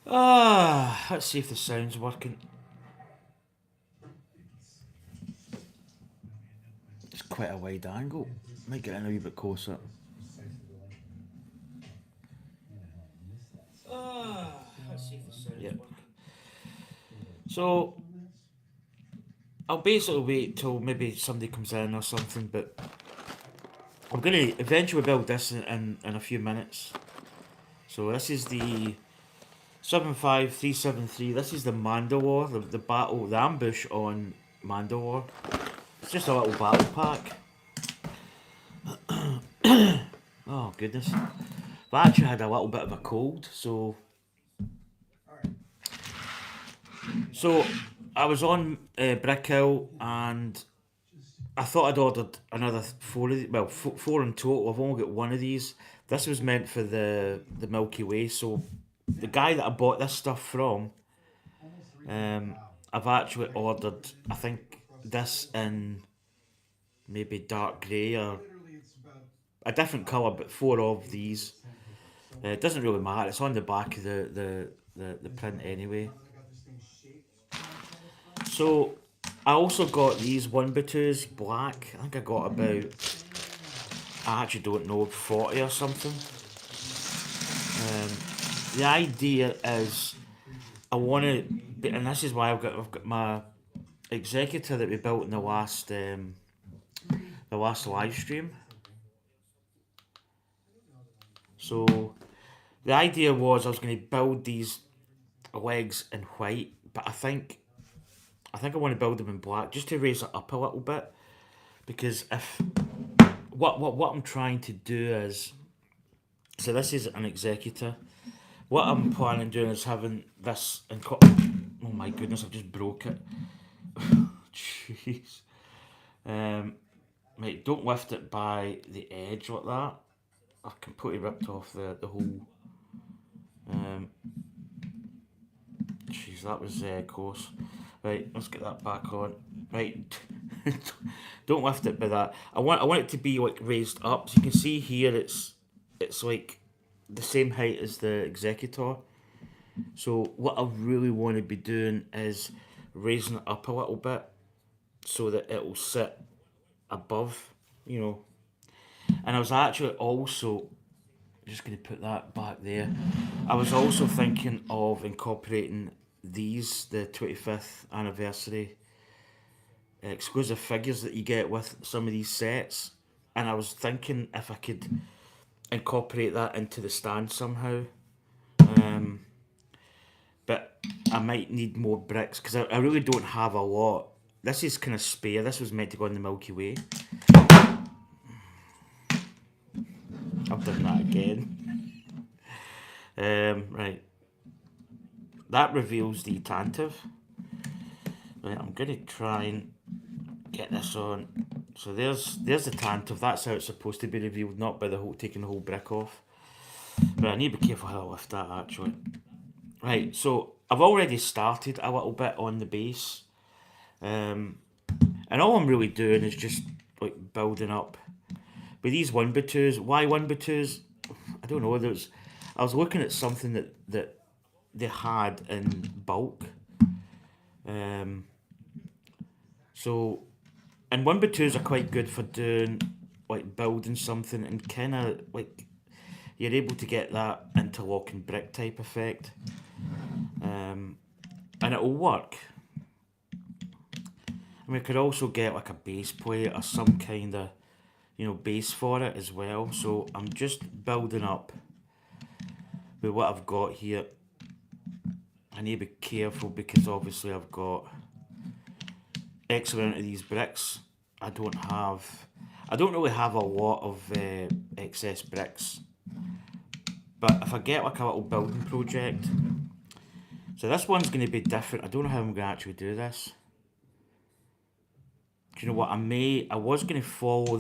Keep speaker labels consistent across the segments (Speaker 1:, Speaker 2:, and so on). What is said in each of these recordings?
Speaker 1: Let's see if the sound's working. It's quite a wide angle. Might get in a wee bit closer. Let's see if the sound's working. So I'll basically wait till maybe somebody comes in or something, but I'm gonna eventually build this in a few minutes. So this is the 75373. This is the Mandolore, the battle, the ambush on Mandolore. It's just a little battle pack. Oh goodness. But I actually had a little bit of a cold, so I was on Brick Hill and I thought I'd ordered another four of these, well, four in total. I've only got one of these. This was meant for the Milky Way, so the guy that I bought this stuff from, I've actually ordered, I think, this in maybe dark grey or a different colour, but four of these. It doesn't really matter. It's on the back of the print anyway. So I also got these 1x2s black. I think I got about, I actually don't know, 40 or something. The idea is I want to, and this is why I've got my executor that we built in the last live stream. So the idea was I was going to build these legs in white, but I think I want to build them in black just to raise it up a little bit. Because if what I'm trying to do is, so this is an executor. What I'm planning on doing is having this oh my goodness, I've just broke it. Jeez. Mate, don't lift it by the edge like that. I've completely ripped off the whole. Um, Jeez, that was close. Right, let's get that back on. Right, don't lift it by that. I want it to be like raised up. So you can see here, it's like the same height as the executor. So what I really want to be doing is raising it up a little bit so that it will sit above, you know. And I was actually also just going to put that back there. I was also thinking of incorporating these, the 25th anniversary exclusive figures that you get with some of these sets. And I was thinking if I could incorporate that into the stand somehow. Um, but I might need more bricks because I really don't have a lot. This is kind of spare. This was meant to go in the Milky Way. I've done that again. Right. That reveals the Tantive. Right, I'm going to try and get this on. So there's the Tantive. That's how it's supposed to be revealed, not by the whole taking the whole brick off. But I need to be careful how I lift that actually. Right, so I've already started a little bit on the base. And all I'm really doing is just like building up. But these 1x2s, why 1x2s? I don't know. I was looking at something that they had in bulk. Um, so, and 1x2s are quite good for doing like building something and kind of like you're able to get that interlocking brick type effect. And it'll work. I mean, I could also get like a base plate or some kind of, base for it as well. So I'm just building up with what I've got here. I need to be careful because obviously I've got X amount of these bricks. I don't really have a lot of excess bricks. But if I get like a little building project, so this one's going to be different. I don't know how I'm going to actually do this. Do you know what? I was going to follow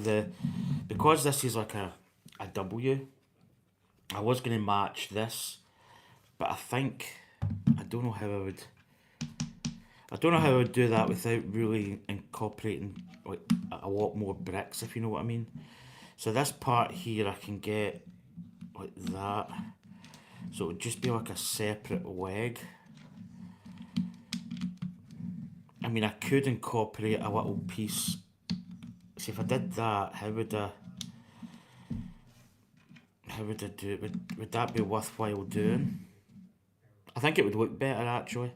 Speaker 1: because this is like a W, I was going to match this, but I don't know how I would do that without really incorporating like a lot more bricks, if you know what I mean. So this part here I can get like that. So it would just be like a separate leg. I mean, I could incorporate a little piece. See, if I did that, how would I do it? Would that be worthwhile doing? I think it would look better, actually.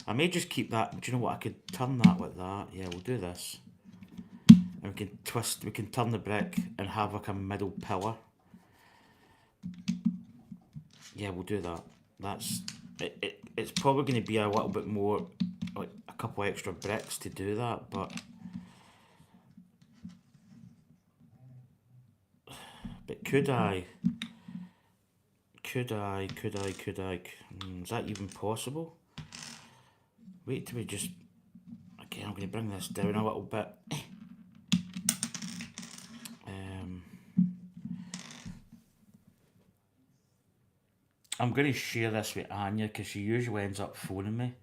Speaker 1: I may just keep that. Do you know what? I could turn that like that. Yeah, we'll do this. And we can twist, we can turn the brick and have like a middle pillar. Yeah, we'll do that. It's probably going to be a little bit more, like a couple extra bricks to do that, but could I? Could I? Is that even possible? Wait till we just... Okay, I'm going to bring this down a little bit. I'm going to share this with Anya because she usually ends up phoning me.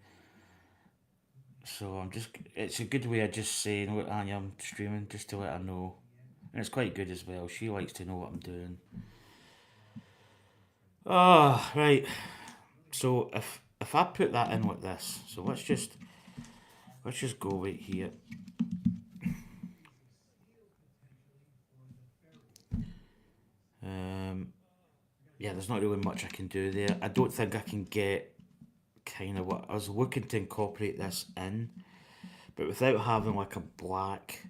Speaker 1: So it's a good way of just saying, look, Anya, I'm streaming, just to let her know. And it's quite good as well. She likes to know what I'm doing. Oh, right. So if I put that in like this, so let's just go right here. Yeah, there's not really much I can do there. I don't think I can get kind of what I was looking to incorporate this in, but without having like a black.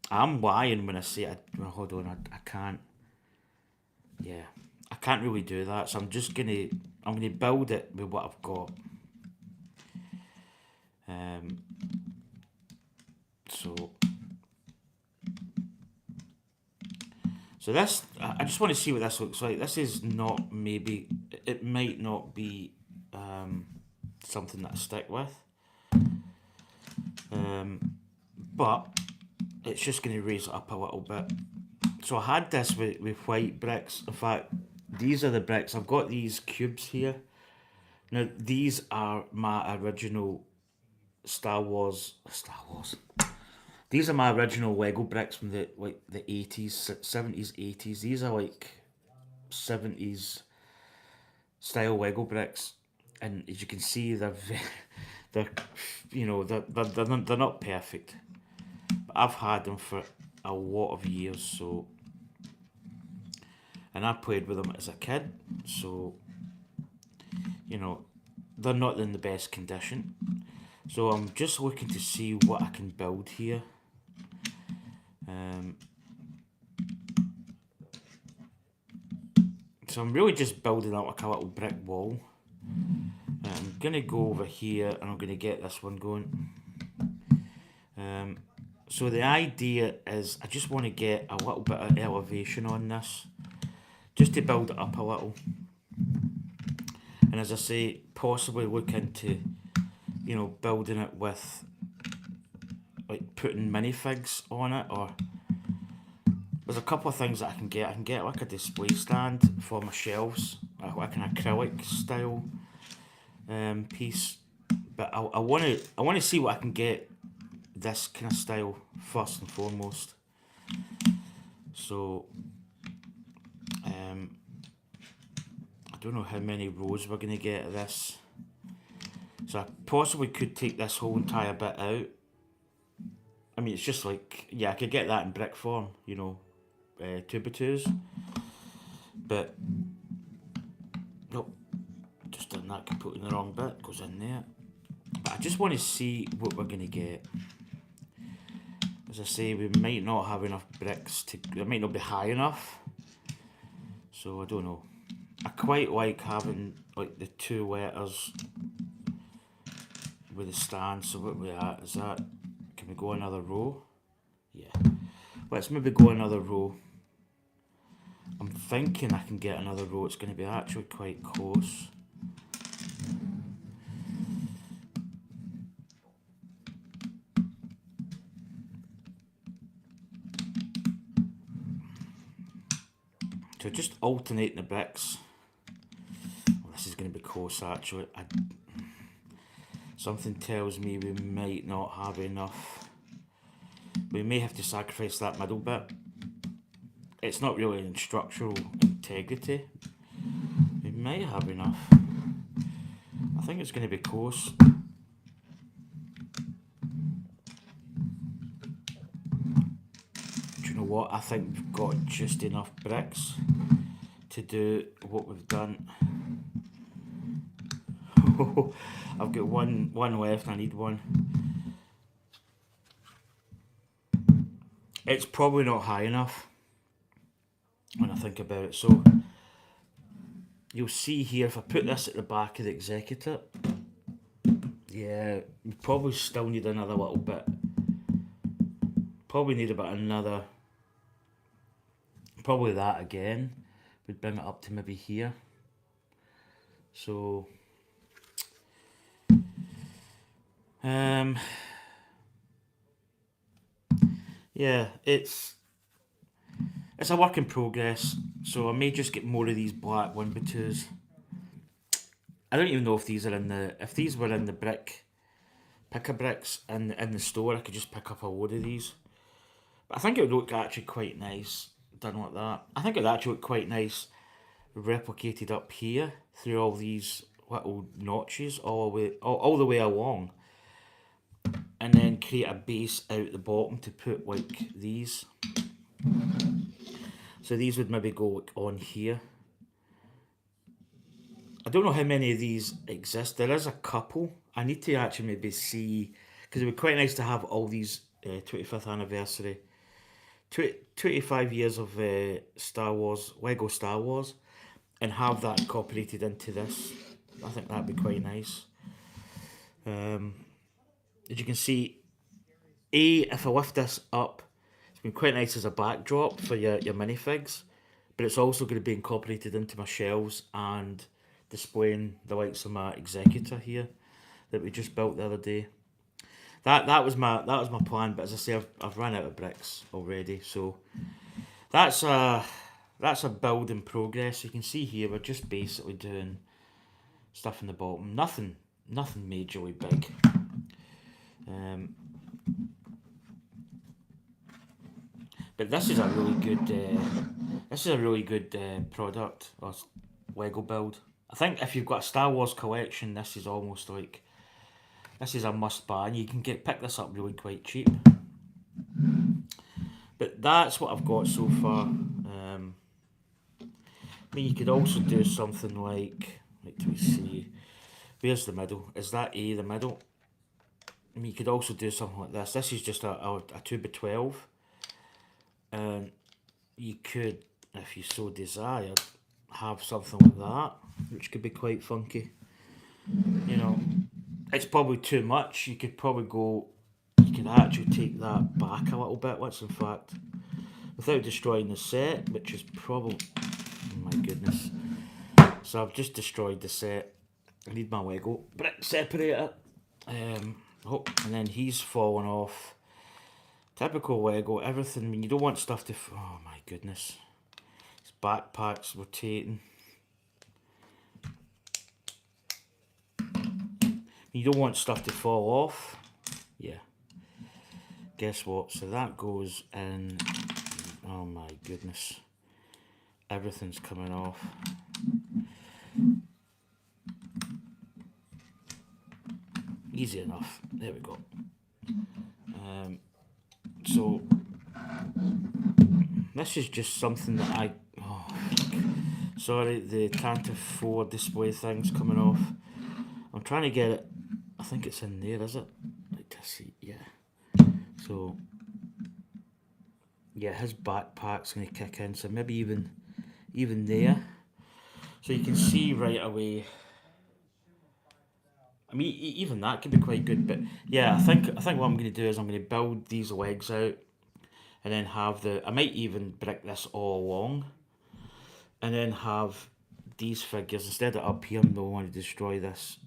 Speaker 1: I'm lying when I say well, hold on, I can't. Yeah, I can't really do that. So I'm gonna build it with what I've got. So this, I just want to see what this looks like. This is not maybe, it might not be something that I stick with. But it's just going to raise it up a little bit. So I had this with white bricks. In fact, these are the bricks. I've got these cubes here. Now, these are my original Star Wars. These are my original Lego bricks from the 80s, 70s, 80s. These are like 70s style Lego bricks, and as you can see, they're they're not perfect, but I've had them for a lot of years. So, and I played with them as a kid, so they're not in the best condition. So I'm just looking to see what I can build here. So I'm really just building up like a little brick wall. I'm going to go over here and I'm going to get this one going. So the idea is I just want to get a little bit of elevation on this, just to build it up a little. And as I say, possibly look into, building it with, like, putting minifigs on it, or there's a couple of things that I can get. I can get like a display stand for my shelves, like an acrylic style piece. But I want to see what I can get this kind of style first and foremost. So I don't know how many rows we're going to get of this. So I possibly could take this whole entire bit out. I mean, it's just like, yeah, I could get that in brick form, 2x2s. But nope, just done that completely in the wrong bit. Goes in there. But I just want to see what we're going to get. As I say, we might not have enough bricks it might not be high enough. So I don't know. I quite like having like the two letters with the stand. So what we're at is that, can we go another row? Yeah. Let's maybe go another row. I'm thinking I can get another row. It's going to be actually quite close. So just alternating the bricks. Well, this is going to be close actually. Something tells me we might not have enough We may have to sacrifice that middle bit. It's not really in structural integrity. We might have enough. I think it's going to be close. Do you know what? I think we've got just enough bricks to do what we've done. I've got one left. I need one. It's probably not high enough when I think about it. So you'll see here, if I put this at the back of the executor, yeah, we probably still need another little bit. Probably need about another, probably that again. We'd bring it up to maybe here. So, yeah, it's a work in progress. So I may just get more of these black 1x2s. I don't even know if these are in the, if these were in the picker bricks in the store, I could just pick up a load of these. But I think it would look actually quite nice done like that. I think it would actually look quite nice replicated up here through all these little notches all the way along, and then create a base out the bottom to put like these. So these would maybe go like on here. I don't know how many of these exist. There is a couple. I need to actually maybe see, because it would be quite nice to have all these 25th anniversary, 25 years of Star Wars, Lego Star Wars, and have that incorporated into this. I think that'd be quite nice. As you can see, if I lift this up, it's been quite nice as a backdrop for your minifigs, but it's also going to be incorporated into my shelves and displaying the likes of my executor here that we just built the other day. That was my plan, but as I say, I've run out of bricks already, so that's a build in progress. You can see here we're just basically doing stuff in the bottom, nothing majorly big. But this is a really good product or Lego build. I think if you've got a Star Wars collection, this is almost like, this is a must buy, and you can pick this up really quite cheap. But that's what I've got so far. I mean, you could also do something like, do we see, where's the middle? Is that the middle? I mean, you could also do something like this. This is just a 2x12. And you could, if you so desired, have something like that, which could be quite funky. You know, it's probably too much. You could actually take that back a little bit. Let's, in fact, without destroying the set, which is probably, oh my goodness. So I've just destroyed the set. I need my Lego brick separator. And then he's fallen off. Typical Lego, everything. I mean, you don't want stuff to, oh my goodness. His backpack's rotating. You don't want stuff to fall off. Yeah. Guess what? So that goes in. Oh my goodness. Everything's coming off. Easy enough. There we go. So this is just something that sorry, the Tantive 4 display thing's coming off. I'm trying to get it. I think it's in there, is it? Let's see. Yeah. So yeah, his backpack's going to kick in. So maybe even there. So you can see right away. I mean, even that could be quite good, but yeah, I think what I'm going to do is I'm going to build these legs out, and then have I might even brick this all along, and then have these figures, instead of up here, I'm going to want to destroy this,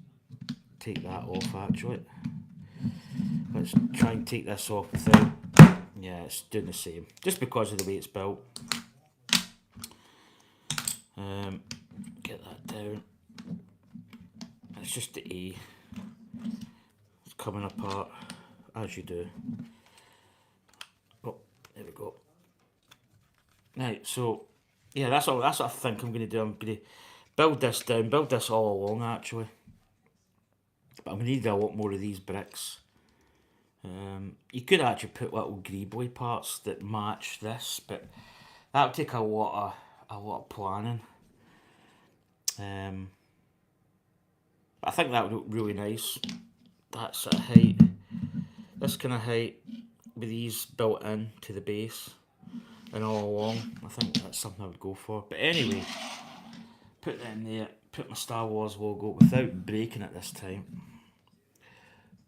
Speaker 1: take that off actually. Let's try and take this off without, yeah, it's doing the same, just because of the way it's built. Get that down. It's just the A. It's coming apart, as you do. Right, so yeah, that's what I think I'm gonna do. I'm gonna build this down, build this all along actually. But I'm gonna need a lot more of these bricks. You could actually put little greebly parts that match this, but that would take a lot of planning. Um, I think that would look really nice. That sort of height, this kind of height, with these built in to the base and all along. I think that's something I would go for. But anyway, put that in there. Put my Star Wars logo without breaking it this time.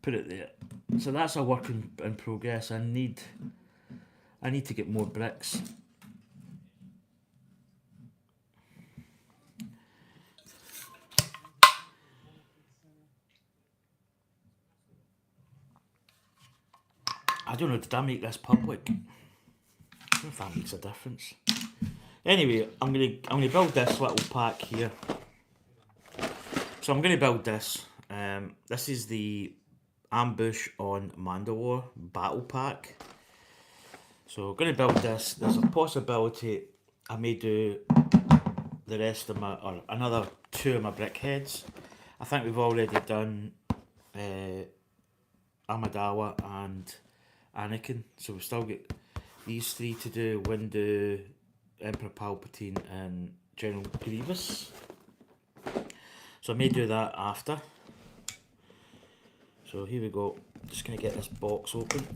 Speaker 1: Put it there. So that's a work in progress. I need to get more bricks. I don't know. Did I make this public? I don't know if that makes a difference. Anyway, I'm gonna build this little pack here. So I'm gonna build this. This is the Ambush on Mandolore battle pack. So I'm gonna build this. There's a possibility I may do the rest of my or another two of my brick heads. I think we've already done Amidala and Anakin, so we've still got these three to do: Windu, Emperor Palpatine, and General Grievous. So I may do that after. So here we go. Just gonna get this box open.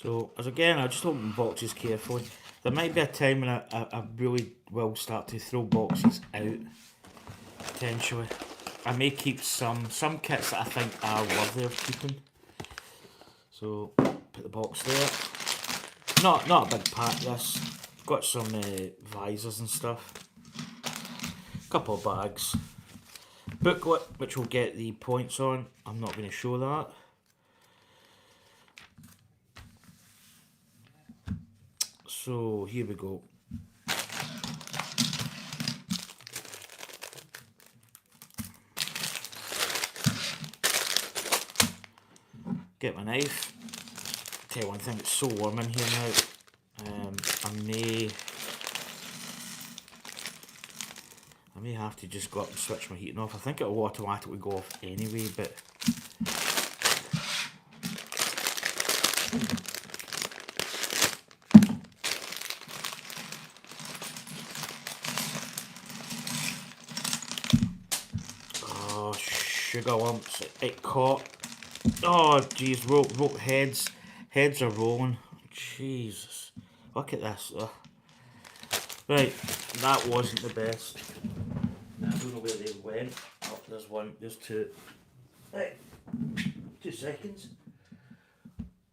Speaker 1: So as again, I just open boxes carefully. There might be a time when I really will start to throw boxes out, potentially. I may keep some kits that I think are worthy of keeping. So put the box there. Not a big pack this. Got some visors and stuff. Couple of bags. Booklet which will get the points on. I'm not going to show that. So here we go. Get my knife. Tell you one thing, it's so warm in here now. I may have to just go up and switch my heating off. I think it will automatically go off anyway, but oh, sugar lumps! It caught. Oh, jeez, rope heads. Heads are rolling. Jesus. Look at this. Ugh. Right, that wasn't the best. I don't know where they went. Oh, there's one, there's two. Right, 2 seconds.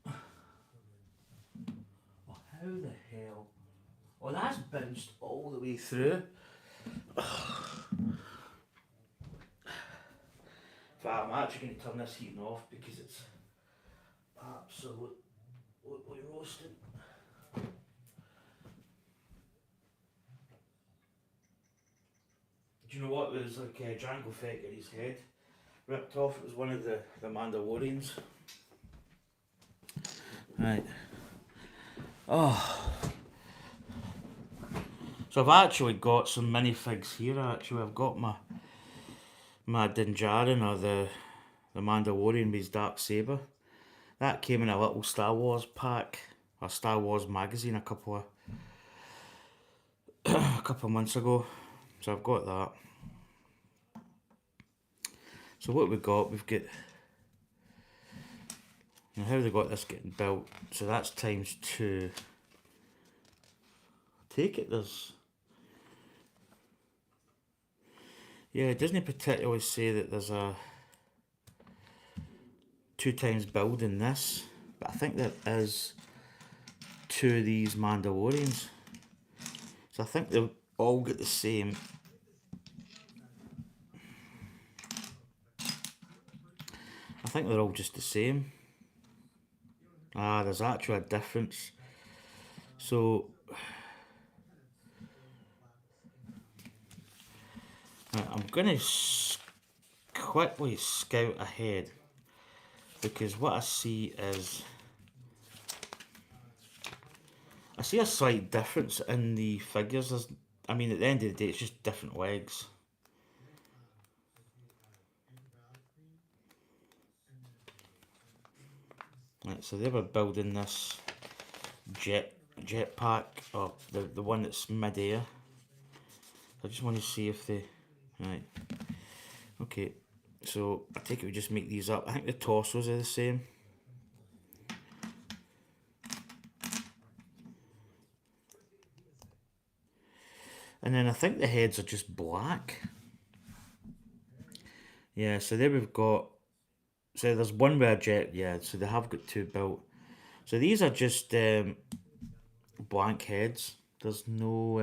Speaker 1: Oh, how the hell? Oh, that's bounced all the way through. I'm actually going to turn this heating off because it's absolutely roasted. Do you know what? There's like a Jango Fett in his head ripped off. It was one of the Mandalorians. Right. Oh. So I've actually got some minifigs here actually. I've got my Din Djarin, or the Mandalorian with his dark saber. That came in a little Star Wars pack, or Star Wars magazine a couple of months ago. So I've got that. So what we've got now how they got this getting built? So that's times 2. Take it there's, yeah, it doesn't particularly say that there's a 2 times build in this, but I think there is 2 of these Mandalorians. So I think they'll all get the same. I think they're all just the same. Ah, there's actually a difference. So I'm gonna quickly scout ahead, because what I see is I see a slight difference in the figures. I mean, at the end of the day, it's just different legs. Right, so they were building this jetpack, or the one that's mid-air. I just want to see if they... Right. Okay. So, I take it we just make these up. I think the torsos are the same. And then I think the heads are just black. Yeah, so there we've got... So there's one with a jet, yeah, so they have got two built. So these are just blank heads. There's no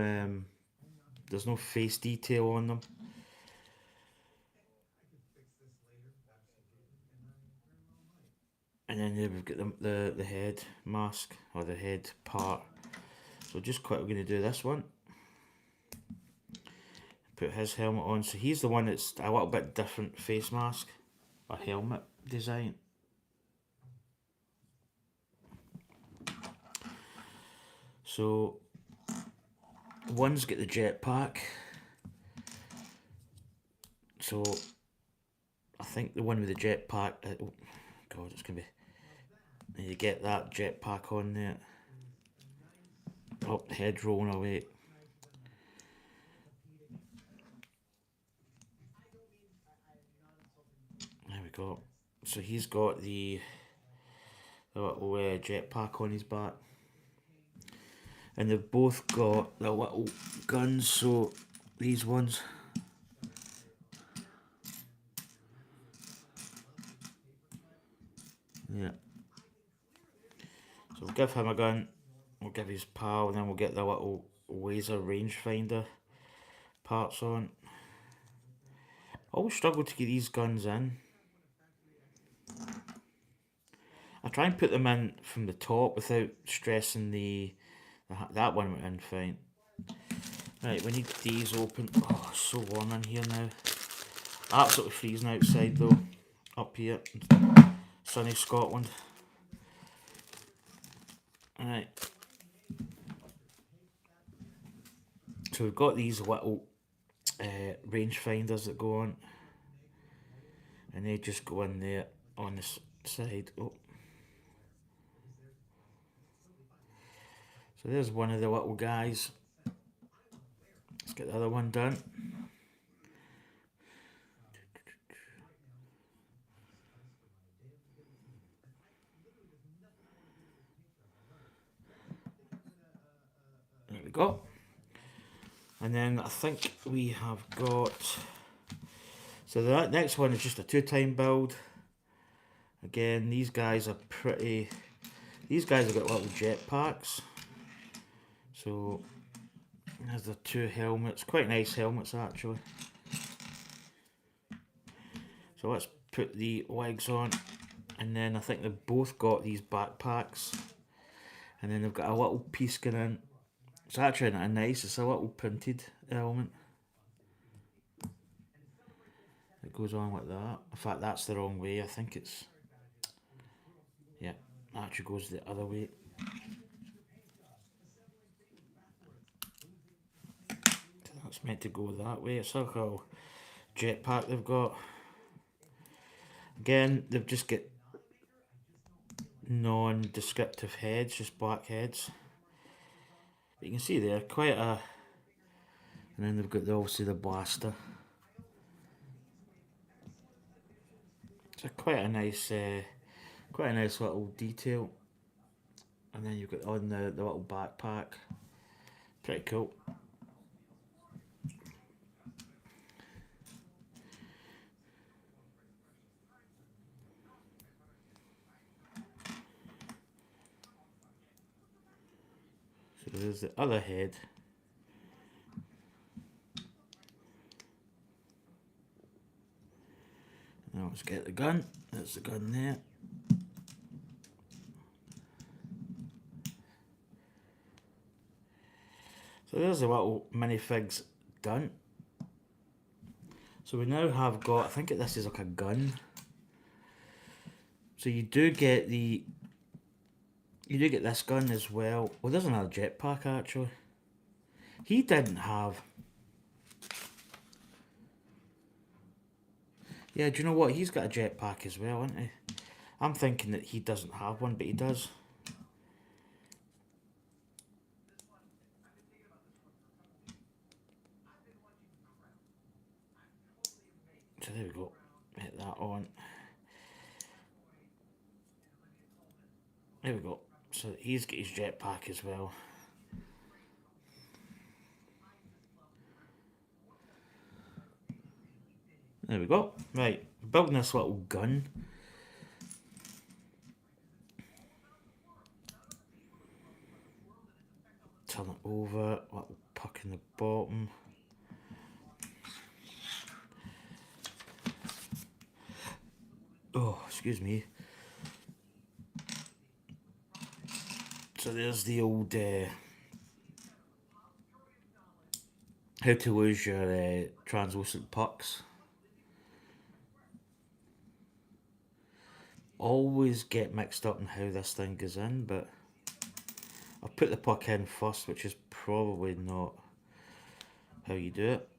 Speaker 1: face detail on them. And then there we've got the head mask, or the head part. So just quickly going to do this one. Put his helmet on. So he's the one that's a little bit different face mask, or helmet design. So one's got the jetpack. So I think the one with the jetpack... oh god, it's going to be... And you get that jetpack on there. Oh, head rolling away. There we go. So he's got the little jetpack on his back. And they've both got the little guns, so these ones. Yeah. So we'll give him a gun, we'll give his pal, and then we'll get the little laser rangefinder parts on. Always struggle to get these guns in. I try and put them in from the top without stressing that one went in fine. Right, we need these open. Oh, it's so warm in here now. Absolutely freezing outside though, up here, sunny Scotland. Right. So we've got these little rangefinders that go on, and they just go in there on this side. Oh. So there's one of the little guys. Let's get the other one done. There we go. And then I think we have got... So the next one is just a 2-time build. Again, these guys are pretty... These guys have got little jetpacks. So there's the two helmets. Quite nice helmets actually. So let's put the legs on. And then I think they've both got these backpacks. And then they've got a little piece going in. It's actually not nice, it's a little printed element. It goes on like that. In fact, that's the wrong way. I think it's... Yeah, it actually goes the other way. So that's meant to go that way. It's like a jetpack they've got. Again, they've just got non-descriptive heads, just black heads. But you can see there, quite a... And then they've got obviously the blaster. It's quite a nice little detail. And then you've got on the little backpack. Pretty cool. So there's the other head. Now let's get the gun. That's the gun there. So there's the little minifigs done. So we now have got, I think this is like a gun. So you do get this gun as well. Well, there's another jetpack actually. He didn't have. Yeah, do you know what? He's got a jetpack as well, isn't he? I'm thinking that he doesn't have one, but he does. So there we go. Hit that on. There we go. So he's got his jetpack as well. There we go. Right, building this little gun. Turn it over. Little puck in the bottom. Oh, excuse me. So there's the old how to lose your translucent pucks. Always get mixed up in how this thing goes in, but I've put the puck in first, which is probably not how you do it.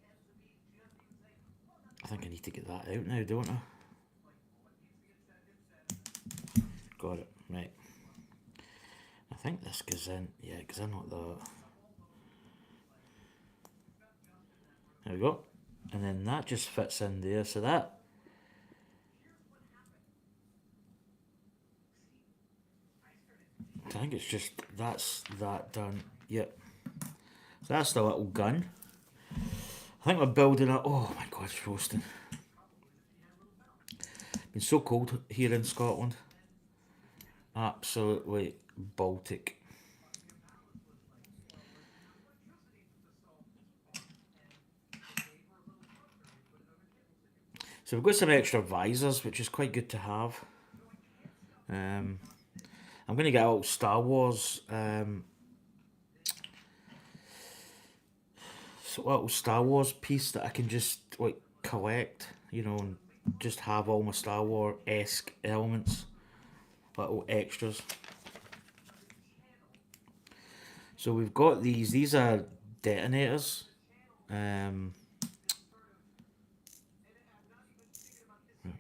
Speaker 1: I think I need to get that out now, don't I? Got it, right. I think this goes in, yeah, it goes in like that. There we go. And then that just fits in there, so that. I think it's just, that's that done, yep. So that's the little gun. I think we're building it, oh my god, it's roasting. Been so cold here in Scotland. Absolutely Baltic. So we've got some extra visors, which is quite good to have. I'm going to get a little Star Wars, so a little Star Wars piece that I can just like collect, you know, and just have all my Star Wars-esque elements, little extras. So we've got these. These are detonators.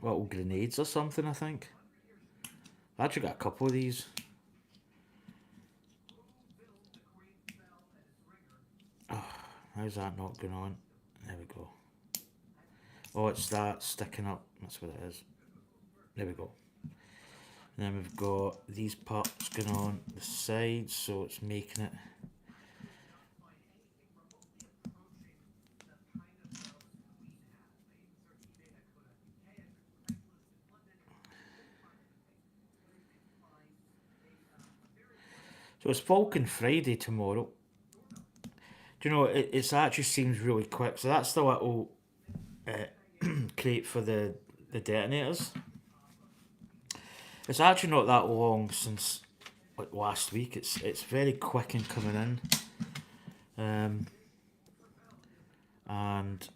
Speaker 1: Little grenades or something, I think. I actually got a couple of these. Oh, how's that not going on? There we go. Oh, it's that sticking up. That's what it is. There we go. And then we've got these parts going on the sides, so it's making it. So it's Falcon Friday tomorrow. Do you know, it actually seems really quick. So that's the little crate for the detonators. It's actually not that long since like last week. It's very quick in coming in, and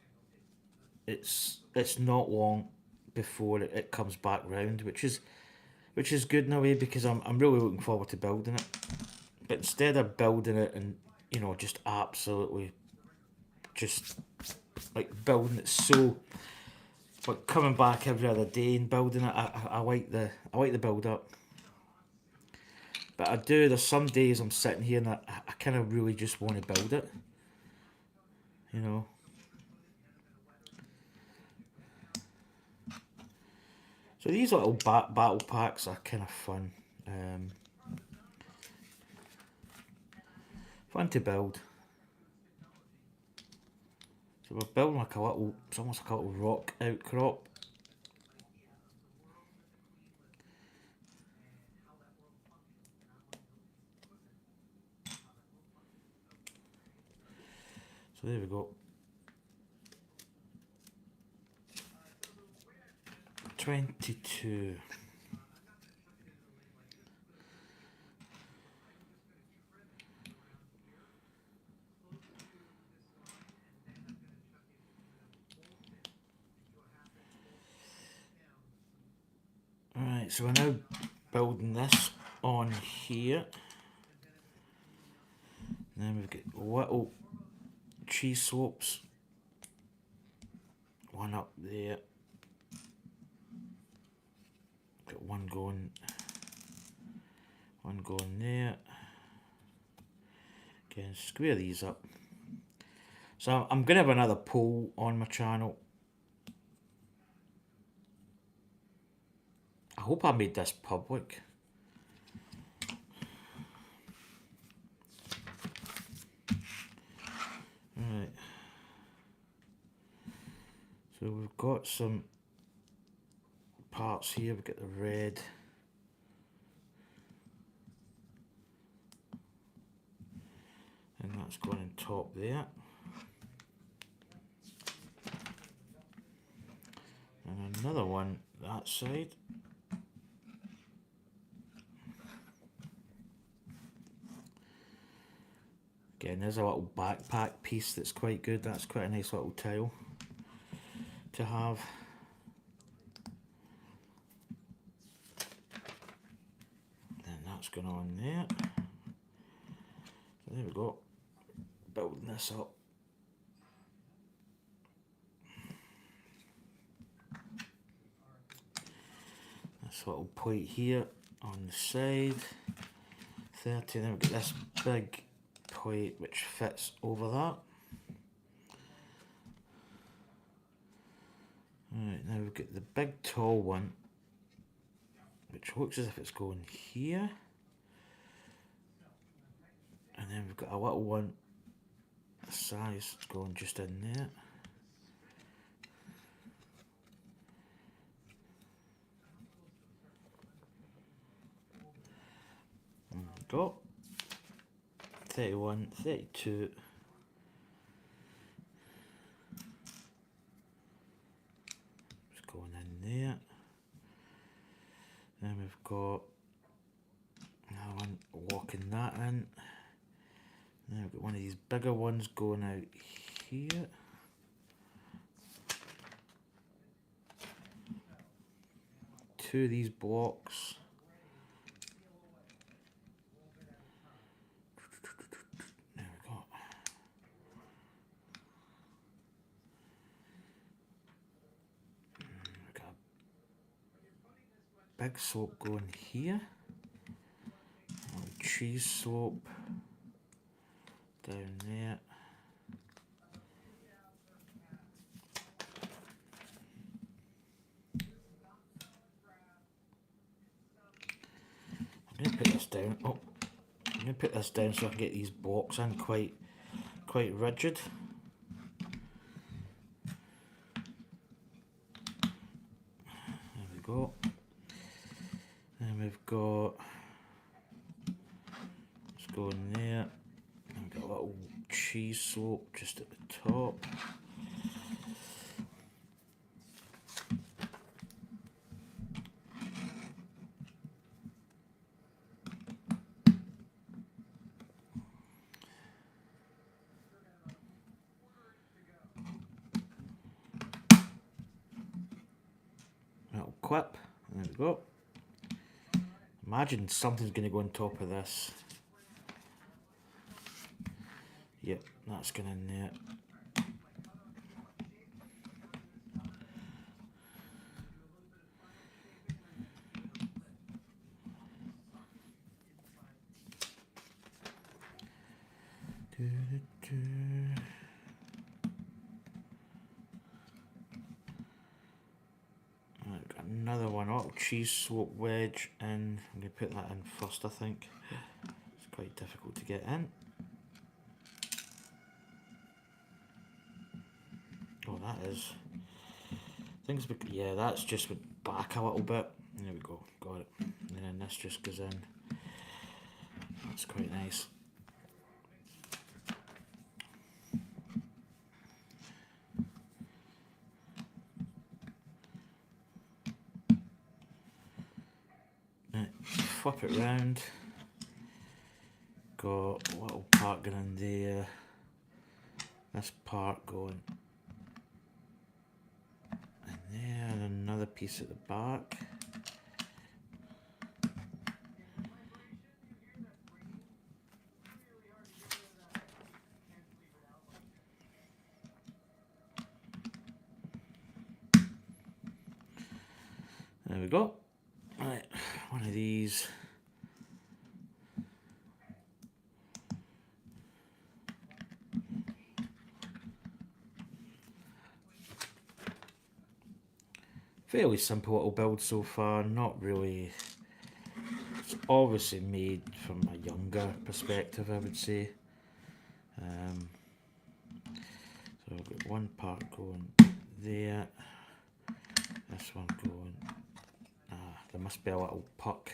Speaker 1: it's not long before it comes back round, which is good in a way because I'm really looking forward to building it. But instead of building it and you know just absolutely just like building it so like coming back every other day and building it, I like the build up. But I do. There's some days I'm sitting here and I kind of really just want to build it. You know. So these little battle packs are kind of fun. Fun to build. So we're building like a little, it's almost like a little rock outcrop. So there we go. 22. Right, so we're now building this on here. And then we've got little cheese slopes. One up there. Got one going there. Again, square these up. So I'm going to have another poll on my channel. I hope I made this public. Right. So we've got some parts here. We've got the red. And that's going on top there. And another one that side. Again, there's a little backpack piece that's quite good. That's quite a nice little tile to have. And that's going on there. So there we go. Building this up. This little plate here on the side. 30. Then we've got this big plate which fits over that. Right, now we've got the big tall one which looks as if it's going here. And then we've got a little one, the size that's going just in there. There we go. 31, 32. Just going in there. Then we've got another one walking that in. Then we've got one of these bigger ones going out here. Two of these blocks. There we go. We've got a big slope going here. A little cheese slope down there. I'm going to put this down. Oh, I'm going to put this down so I can get these blocks in quite rigid. There we go. And we've got, let's go in there. And we've got a little cheese slope just at the top. Little clip. There we go. Imagine something's going to go on top of this. Yep, that's going in there. Right, got another one, little cheese slope wedge, and I'm going to put that in first, I think. It's quite difficult to get in. Oh, that is. Things, yeah, that's just went back a little bit. There we go, got it. And then this just goes in. That's quite nice. Right, flip it round. Got a little part going in there. This part going in there, and another piece at the back. There we go. Right, one of these. Fairly simple little build so far, not really. It's obviously made from a younger perspective, I would say. So I've got one part going there, this one going. There must be a little puck.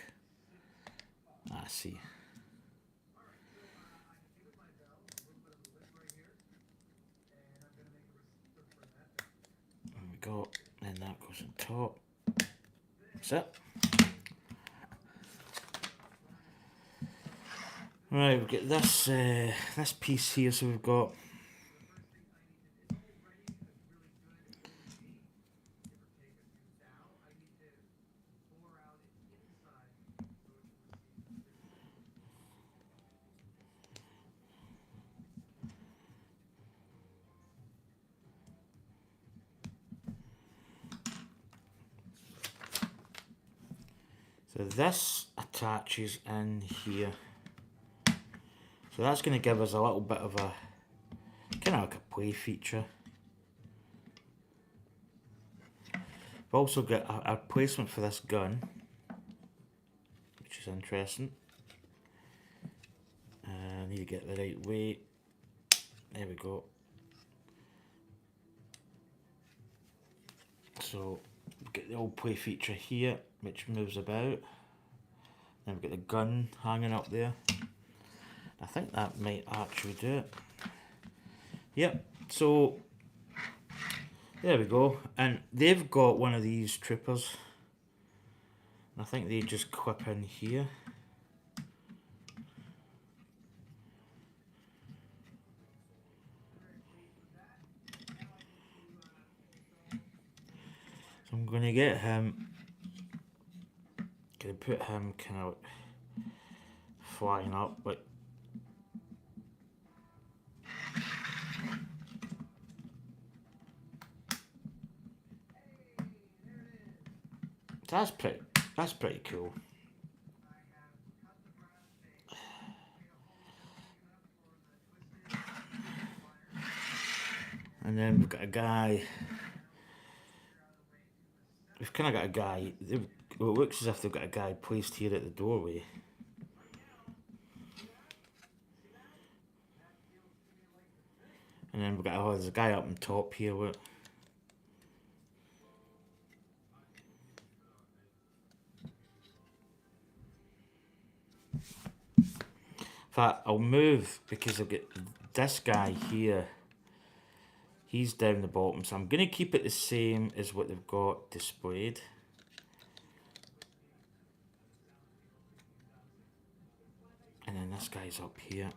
Speaker 1: I see. There we go, and that goes on top. That's it. Right, we've got this this piece here, so we've got so this attaches in here. So that's going to give us a little bit of a kind of like a play feature. We've also got a placement for this gun, which is interesting. I need to get the right weight. There we go. So we've got the old play feature here, which moves about. Then we've got the gun hanging up there. I think that might actually do it. Yep, so there we go. And they've got one of these troopers. I think they just clip in here. So I'm going to get him, going to put him kind of flying up, but that's pretty cool. And then we've got a guy. We've kind of got a guy. Well, it looks as if they've got a guy placed here at the doorway. And then we've got there's a guy up on top here. Look. In fact, I'll move because I've got this guy here. He's down the bottom, so I'm going to keep it the same as what they've got displayed. And then this guy's up here.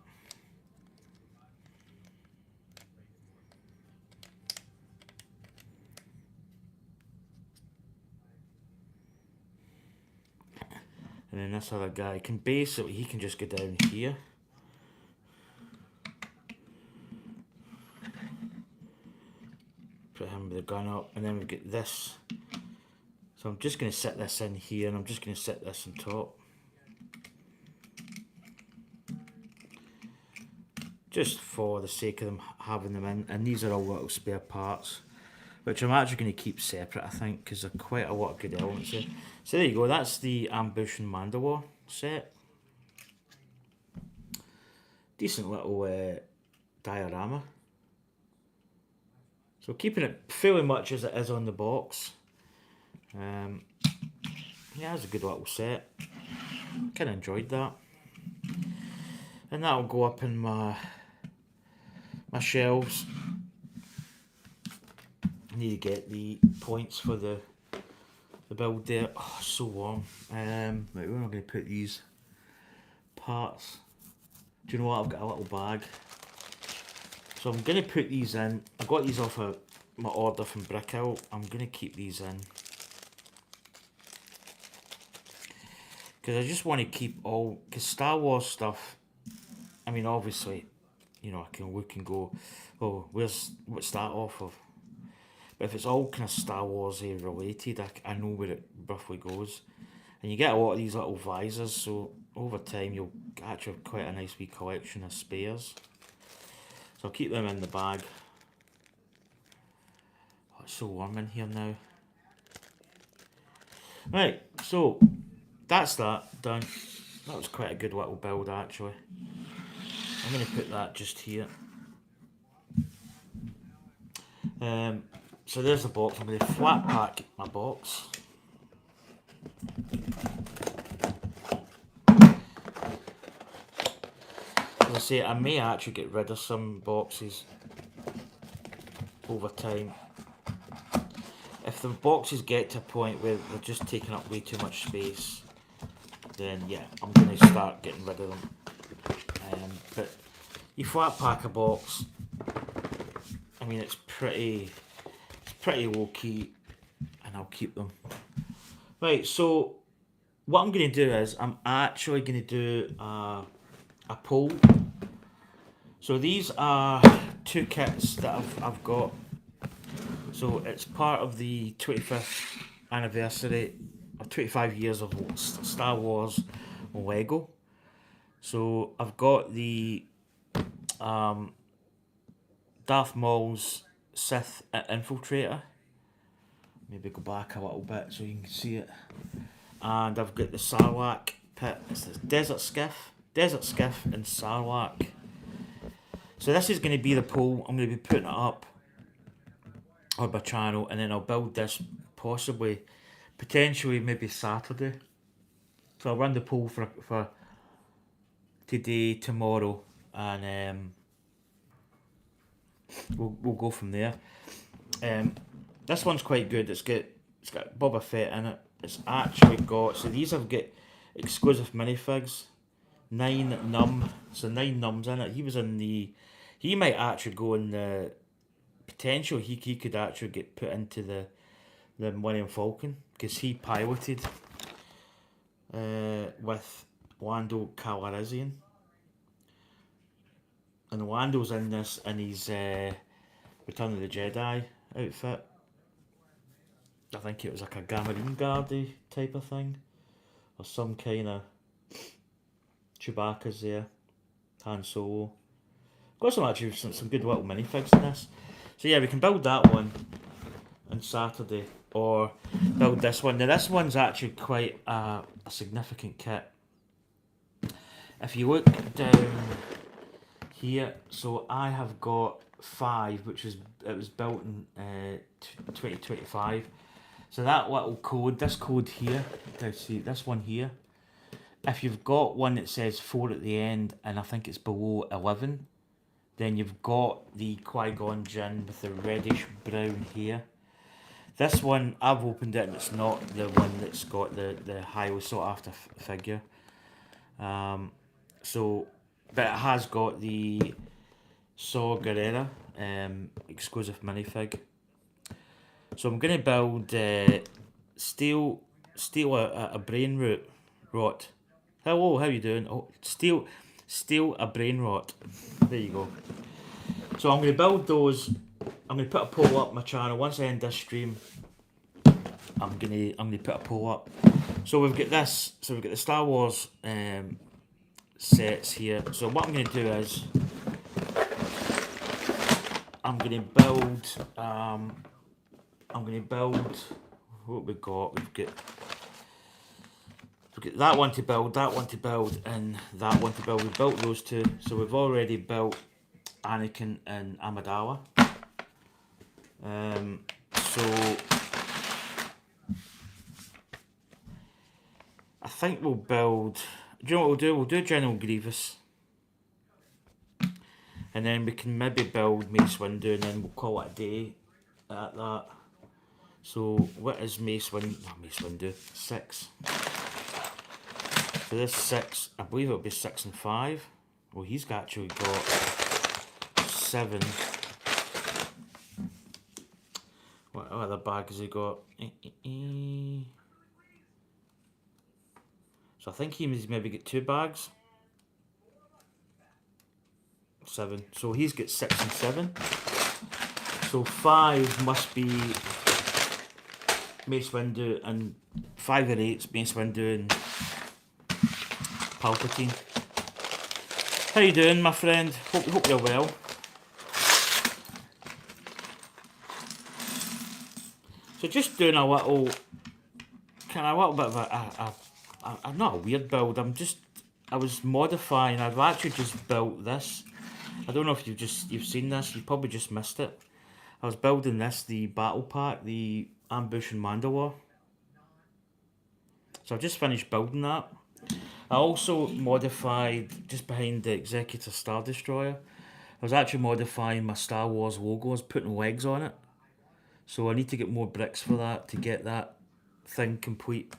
Speaker 1: And then this other guy can basically, he can just go down here. Put him with the gun up, and then we've got this. So I'm just going to set this in here, and I'm just going to set this on top. Just for the sake of them having them in, and these are all little spare parts, which I'm actually going to keep separate, I think, because they're quite a lot of good elements here. So there you go, that's the Ambush and Mandolore set. Decent little diorama. So keeping it fairly much as it is on the box. Yeah, it's a good little set. Kind of enjoyed that. And that'll go up in my shelves. I need to get the points for the build there. Oh, so warm. Right, where am I going to put these parts? Do you know what? I've got a little bag. So I'm going to put these in. I got these off my order from Brickhill. I'm going to keep these in. Because I just want to keep all... Because Star Wars stuff, I mean, obviously, you know, I can look and go, oh, what's that off of? But if it's all kind of Star Wars related, I know where it roughly goes. And you get a lot of these little visors, so over time you'll actually have quite a nice wee collection of spares. So I'll keep them in the bag. Oh, it's so warm in here now. Right, so that's that done. That was quite a good little build actually. I'm going to put that just here. So there's the box. I'm going to flat pack my box. As I say, I may actually get rid of some boxes over time. If the boxes get to a point where they're just taking up way too much space, then yeah, I'm going to start getting rid of them. But you flat pack a box, I mean it's pretty low key, and I'll keep them. Right, so what I'm going to do is I'm actually going to do a poll. So these are two kits that I've got. So it's part of the 25th anniversary of 25 years of Star Wars Lego. So I've got the Darth Maul's Sith Infiltrator. Maybe go back a little bit so you can see it. And I've got the Sarlacc pit. It's this Desert Skiff and Sarlacc. So this is going to be the poll. I'm going to be putting it up on my channel, and then I'll build this potentially maybe Saturday. So I'll run the poll for today, tomorrow, and we'll go from there. This one's quite good. It's got Boba Fett in it. It's actually got, so these have got exclusive minifigs. 9 num, so 9 nums in it. He might actually go in the potential. He could actually get put into the Millennium Falcon because he piloted with Lando Calrissian, and Lando's in this in his Return of the Jedi outfit. I think it was like a Gamarine Guardy type of thing, or some kind of Chewbacca's there, Han Solo. Got some good little minifigs in this. So yeah, we can build that one on Saturday, or build this one. Now this one's actually quite a significant kit. If you look down here, so I have got 5, it was built in 2025. So that little code, this code here, let's see, this one here. If you've got one that says 4 at the end, and I think it's below 11, then you've got the Qui-Gon Jinn with the reddish brown hair. This one, I've opened it and it's not the one that's got the highly sought after figure. But it has got the Saw Gerrera exclusive minifig. So I'm going to build steal a brain rot. Hello, how you doing? Oh, steal a brain rot. There you go. So I'm going to build those. I'm going to put a poll up my channel once I end this stream. I'm going to put a poll up. So we've got this. So we've got the Star Wars sets here. So what I'm going to do is I'm going to build. What we've got? We've got that one to build, and that one to build. We've built those two, so we've already built Anakin and Amidala. So I think we'll build. Do you know what we'll do? We'll do General Grievous, and then we can maybe build Mace Windu, and then we'll call it a day at that. So what is Mace Windu? 6. So this 6, I believe it'll be 6 and 5. Well, he's actually got 7. What other bag has he got? So I think he's maybe got 2 bags. 7. So he's got 6 and 7. So 5 must be Mace Windu, and 5 or 8's Mace Windu and Palpatine. How you doing, my friend? Hope you're well. So just doing a little bit of a not a weird build. I was modifying. I've actually just built this. I don't know if you've seen this. You probably just missed it. I was building this, the battle pack, the ambush in Mandolore. So I've just finished building that. I also modified, just behind the Executor Star Destroyer, I was actually modifying my Star Wars logo. I was putting legs on it. So I need to get more bricks for that to get that thing complete.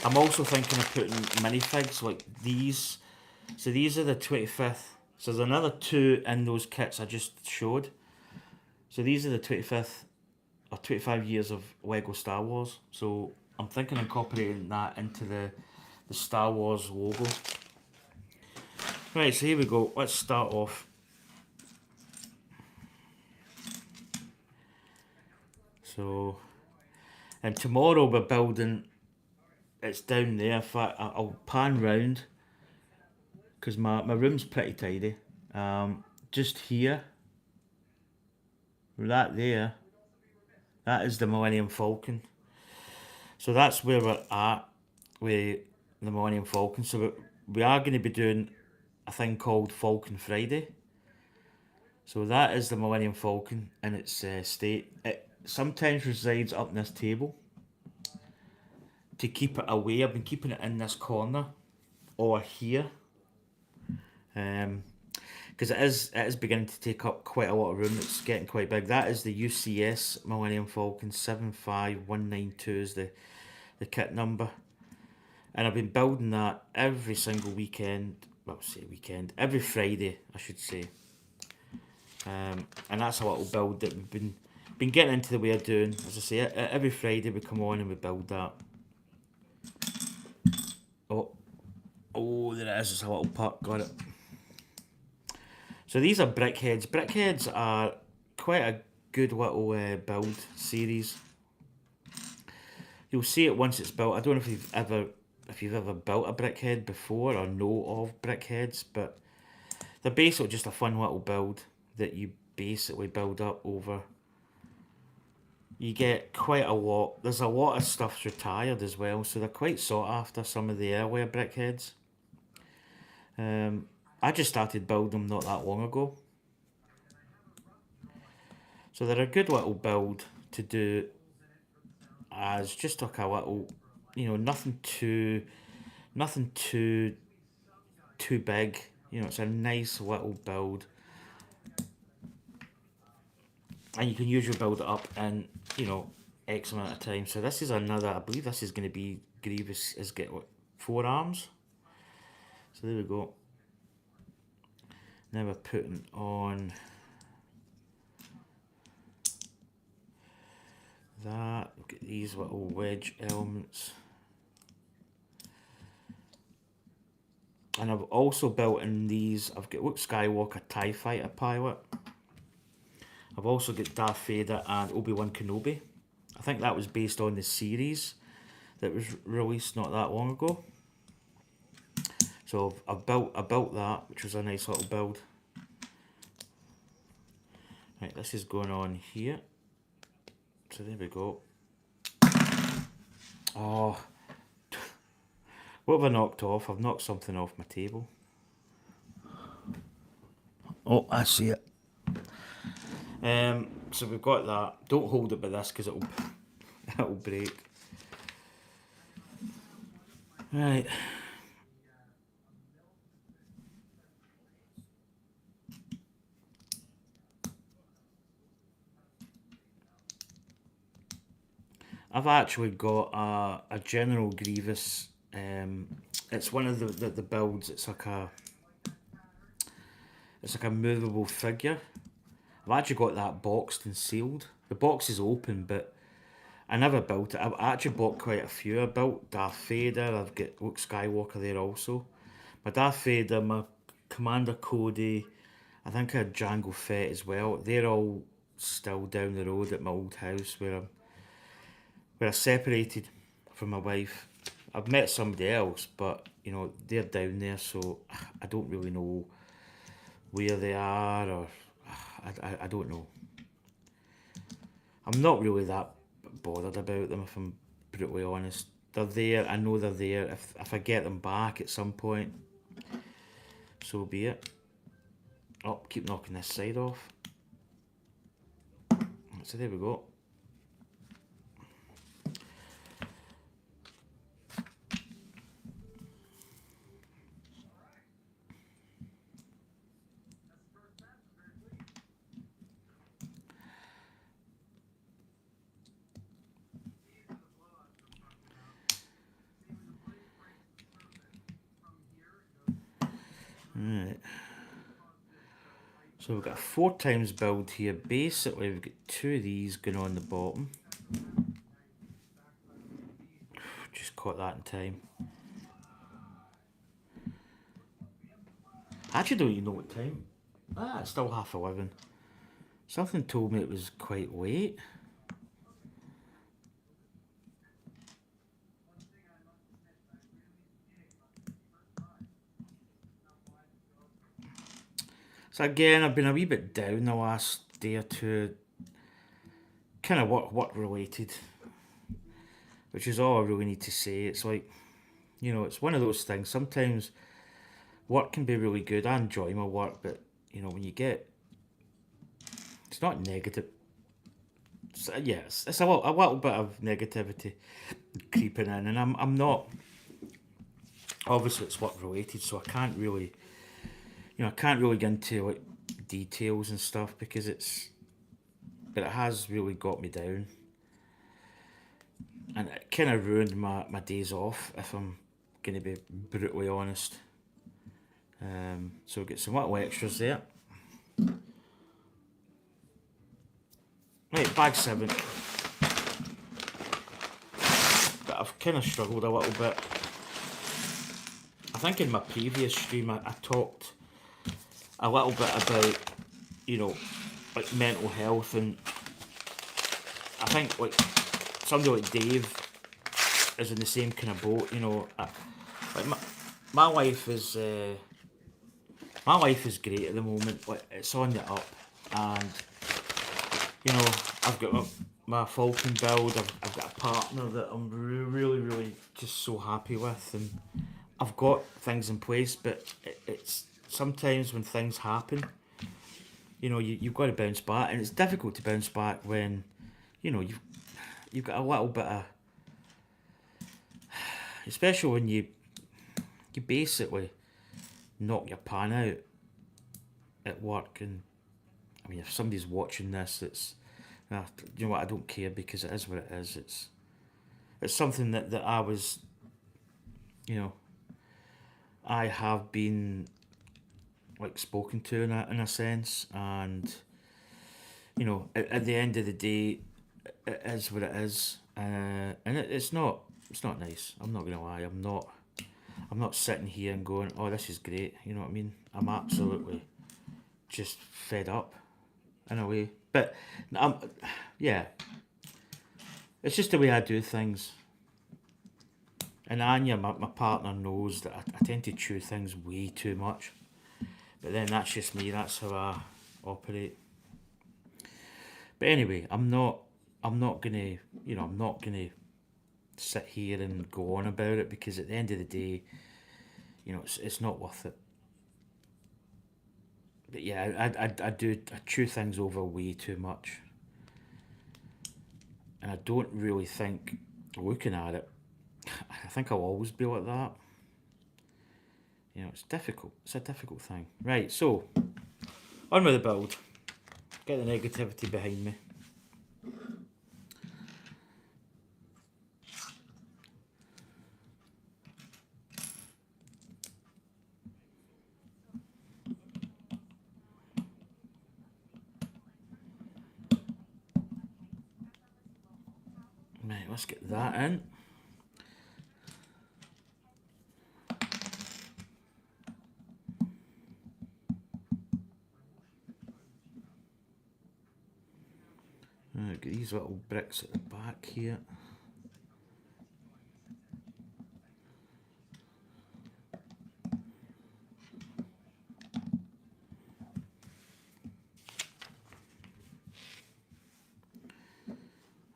Speaker 1: I'm also thinking of putting minifigs like these. So these are the 25th. So there's another 2 in those kits I just showed. So these are the 25th or 25 years of Lego Star Wars. So I'm thinking of incorporating that into the Star Wars logo. Right, so here we go. Let's start off. So, and tomorrow we're building, it's down there. In fact, I'll pan round because my room's pretty tidy. Just here, that there, that is the Millennium Falcon. So that's where we're at with the Millennium Falcon. So we are going to be doing a thing called Falcon Friday. So that is the Millennium Falcon in its state. It sometimes resides up in this table. To keep it away, I've been keeping it in this corner or here. Because it is beginning to take up quite a lot of room. It's getting quite big. That is the UCS Millennium Falcon 75192 is the kit number. And I've been building that every single weekend. Well, every Friday, I should say. And that's a little build that we've been getting into the way of doing. As I say, every Friday we come on and we build that. Oh, there it is. It's a little puck. Got it. So these are brickheads. Brickheads are quite a good little build series. You'll see it once it's built. I don't know if you've ever built a brickhead before or know of brickheads, but they're basically just a fun little build that you basically build up over. You get quite a lot. There's a lot of stuff's retired as well, so they're quite sought after, some of the earlier brickheads. I just started building them not that long ago. So they're a good little build to do as just like a little, nothing too big. It's a nice little build. And you can usually build it up in, X amount of time. So this is another, I believe this is going to be Grievous is get 4 arms. So there we go. Now we're putting on that. Look at these little wedge elements. And I've also built in these, I've got Luke Skywalker TIE Fighter pilot. I've also got Darth Vader and Obi-Wan Kenobi. I think that was based on the series that was released not that long ago. So I built that, which was a nice little build. Right, this is going on here. So there we go. Oh, what have I knocked off? I've knocked something off my table. Oh, I see it. So we've got that. Don't hold it by this because it'll break. Right. I've actually got a General Grievous. It's one of the builds. It's like a movable figure. I've actually got that boxed and sealed. The box is open, but I never built it. I've actually bought quite a few. I built Darth Vader. I've got Luke Skywalker there also. My Darth Vader, my Commander Cody. I think I had Jango Fett as well. They're all still down the road at my old house where I separated from my wife. I've met somebody else, but you know they're down there, so I don't really know where they are, or I don't know. I'm not really that bothered about them, if I'm brutally honest. They're there. I know they're there. If I get them back at some point, so be it. Oh, keep knocking this side off. So there we go. Right. So we've got a 4 times build here. Basically, we've got 2 of these going on the bottom. Just caught that in time. I actually don't even know what time. Ah, it's still 11:30. Something told me it was quite late. So again, I've been a wee bit down the last day or two. Kind of work related, which is all I really need to say. It's like, you know, it's one of those things. Sometimes work can be really good. I enjoy my work, but you know, when you get, it's not negative. It's a little bit of negativity creeping in, and I'm not. Obviously, it's work related, so I can't really, you know, I can't really get into like details and stuff because it's, but it has really got me down, and it kind of ruined my days off. If I'm gonna be brutally honest. So we'll get some little extras there. Right, bag 7. But I've kind of struggled a little bit. I think in my previous stream I talked a little bit about, you know, like mental health, and I think like somebody like Dave is in the same kind of boat. You know, like my life is my life is great at the moment. Like it's on the up, and you know I've got my Falcon build. I've got a partner that I'm really just so happy with, and I've got things in place. But it's sometimes when things happen, you know, you've got to bounce back, and it's difficult to bounce back when, you know, you've got a little bit of, especially when you basically knock your pan out at work. And I mean, if somebody's watching this, it's, you know what, I don't care, because it is what it is. It's something that I was, you know, I have been like spoken to in a sense, and you know, at the end of the day, it is what it is, and it's not nice. I'm not gonna lie. I'm not sitting here and going, oh, this is great. You know what I mean? I'm absolutely just fed up in a way. But yeah, it's just the way I do things. And Anya, my partner, knows that I tend to chew things way too much. But then that's just me. That's how I operate. But anyway, I'm not gonna, you know, I'm not gonna sit here and go on about it, because at the end of the day, you know, it's not worth it. But yeah, I chew things over way too much, and I don't really think, looking at it, I think I'll always be like that. You know, it's difficult. It's a difficult thing. Right, so on with the build. Get the negativity behind me. Right, let's get that in. these little bricks at the back here.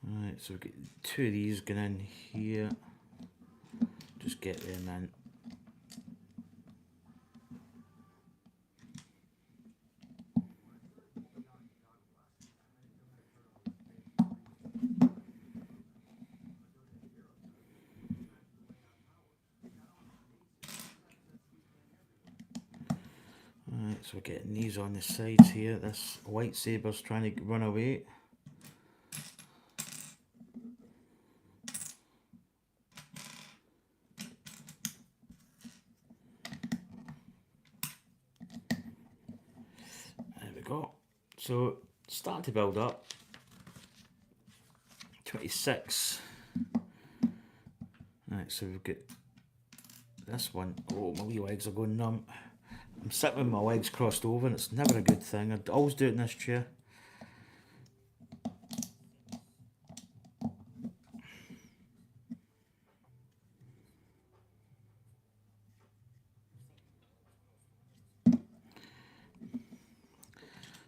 Speaker 1: Right, so we've got 2 of these going in here. Just get them in. Right, so we're getting these on the sides here. This white saber's trying to run away. There we go. So starting to build up. 26. Right, so we've got this one. Oh, my wee legs are going numb. I'm sitting with my legs crossed over and it's never a good thing. I always do it in this chair.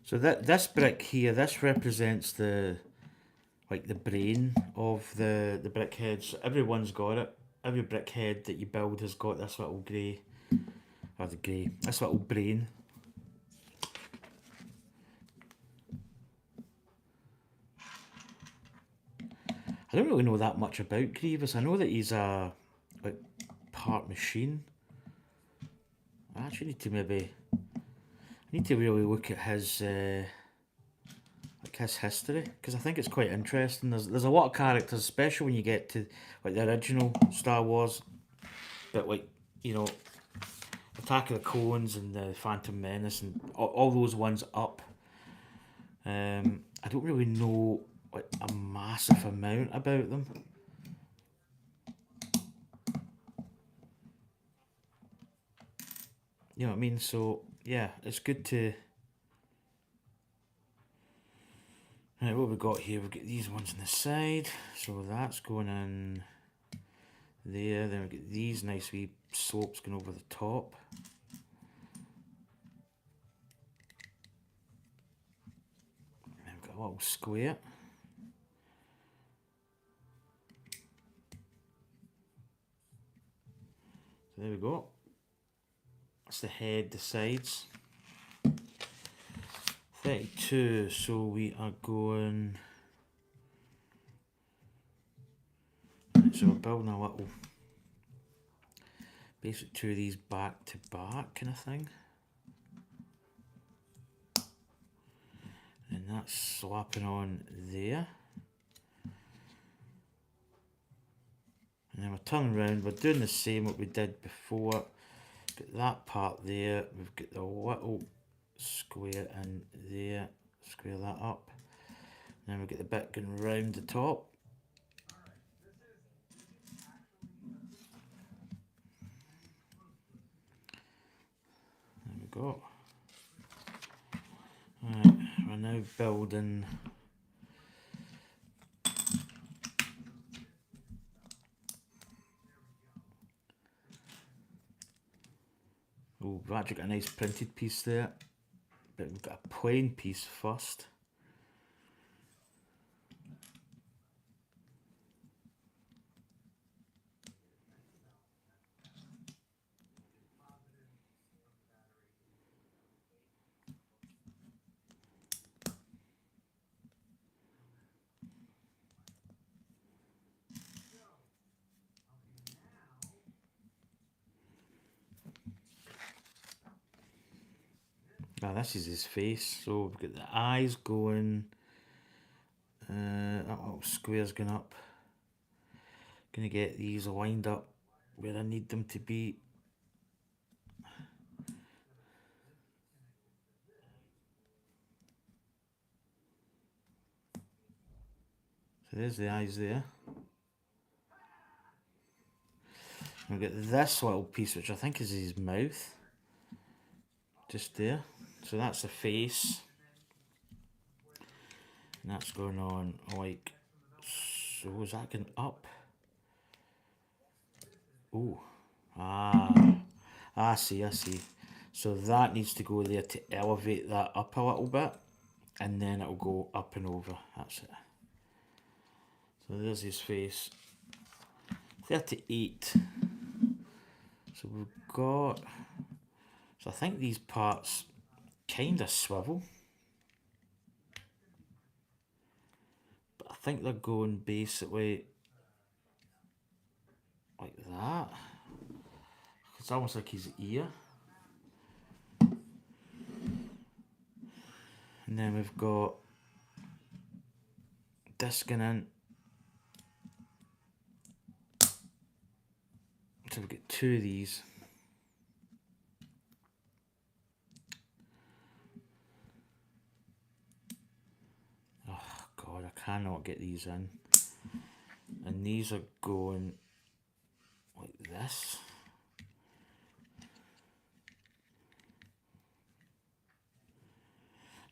Speaker 1: So this brick here, this represents the brain of the brick heads. Everyone's got it. Every brick head that you build has got this little grey, or this little brain. I don't really know that much about Grievous. I know that he's a part machine. I actually need to really look at his history, because I think it's quite interesting. There's a lot of characters, especially when you get to the original Star Wars, but Attack of the Clones and the Phantom Menace and all those ones up. I don't really know a massive amount about them. You know what I mean? So yeah, it's good to. Right, what have we got here? We've got these ones on the side, so that's going in there. Then we've got these nice wee slopes going over the top. And then we've got a little square. So there we go. That's the head, the sides. 32, so we are going. So we're building a little, basically 2 of these back to back kind of thing. And that's slapping on there. And then we're turning around, we're doing the same what we did before. Got that part there, we've got the little square in there, square that up. And then we get the bit going round the top. There we go. Right, we're now building oh, we've actually got a nice printed piece there. But we've got a plain piece first. Now this is his face, so we've got the eyes going, that little square's going up. Gonna get these lined up where I need them to be. So there's the eyes there. We've got this little piece, which I think is his mouth. Just there. So that's the face. And that's going on like so. Is that going up? Oh, ah, I see, I see. So that needs to go there to elevate that up a little bit, and then it'll go up and over. That's it. So there's his face. 38. So we've got. So I think these parts kind of swivel, but I think they're going basically like that. It's almost like his ear. And then we've got this going in. So we've got two of these. Oh God, I cannot get these in. And these are going like this.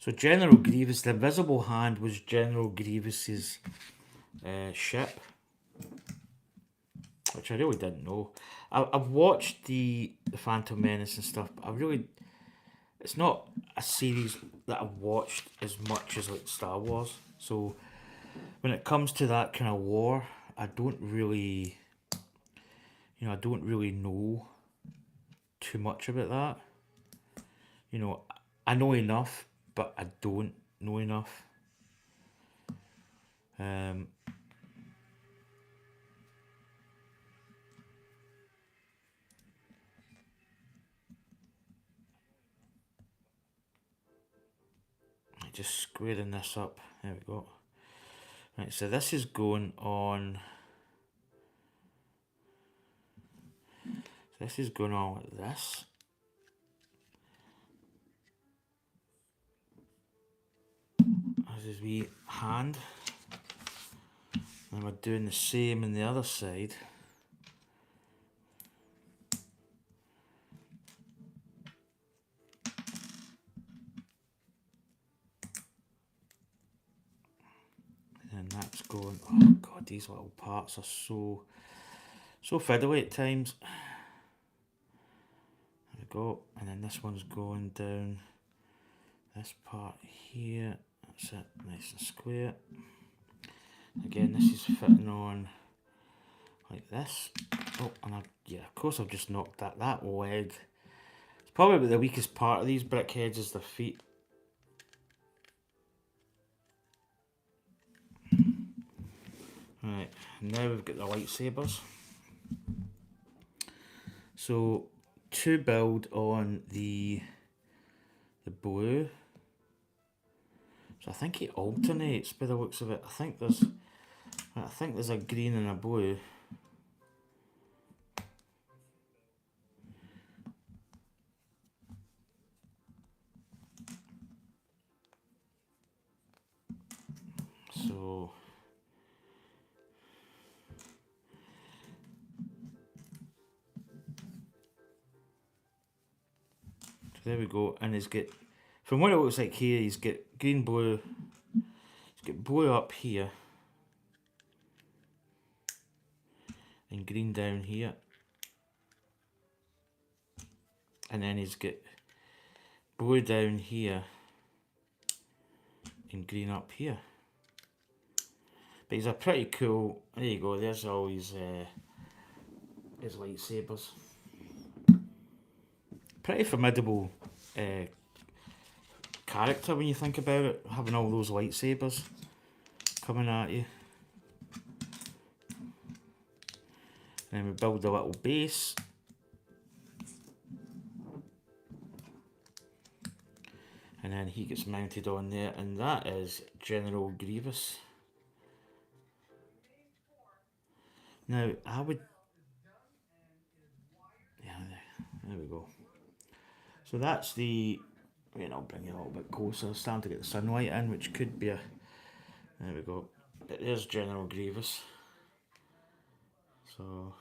Speaker 1: So General Grievous, the invisible hand was General Grievous's ship, which I really didn't know. I've watched the Phantom Menace and stuff, but it's not a series that I've watched as much as like Star Wars. So when it comes to that kind of lore, I don't really know too much about that. You know, I know enough, but I don't know enough. I just squaring this up. There we go. Right, so this is going on. So this is going on like this. As his wee hand. And we're doing the same on the other side. And that's going, oh God, these little parts are so fiddly at times. There we go. And then this one's going down this part here. That's it, nice and square. Again, this is fitting on like this. Oh, and of course I've just knocked that leg. It's probably the weakest part of these brickheads is their feet. Right, now we've got the lightsabers. So to build on the blue. So I think it alternates by the looks of it. I think there's a green and a blue. So there we go, and he's got, from what it looks like here, he's got green, blue, he's got blue up here, and green down here, and then he's got blue down here, and green up here. But he's a pretty cool, there you go, there's all his lightsabers. Pretty formidable character when you think about it, having all those lightsabers coming at you. And then we build a little base. And then he gets mounted on there, and that is General Grievous. Now, I would... Yeah, there we go. So that's the... I'll bring it a little bit closer. It's starting to get the sunlight in, which could be a... There we go. But there's General Grievous. So...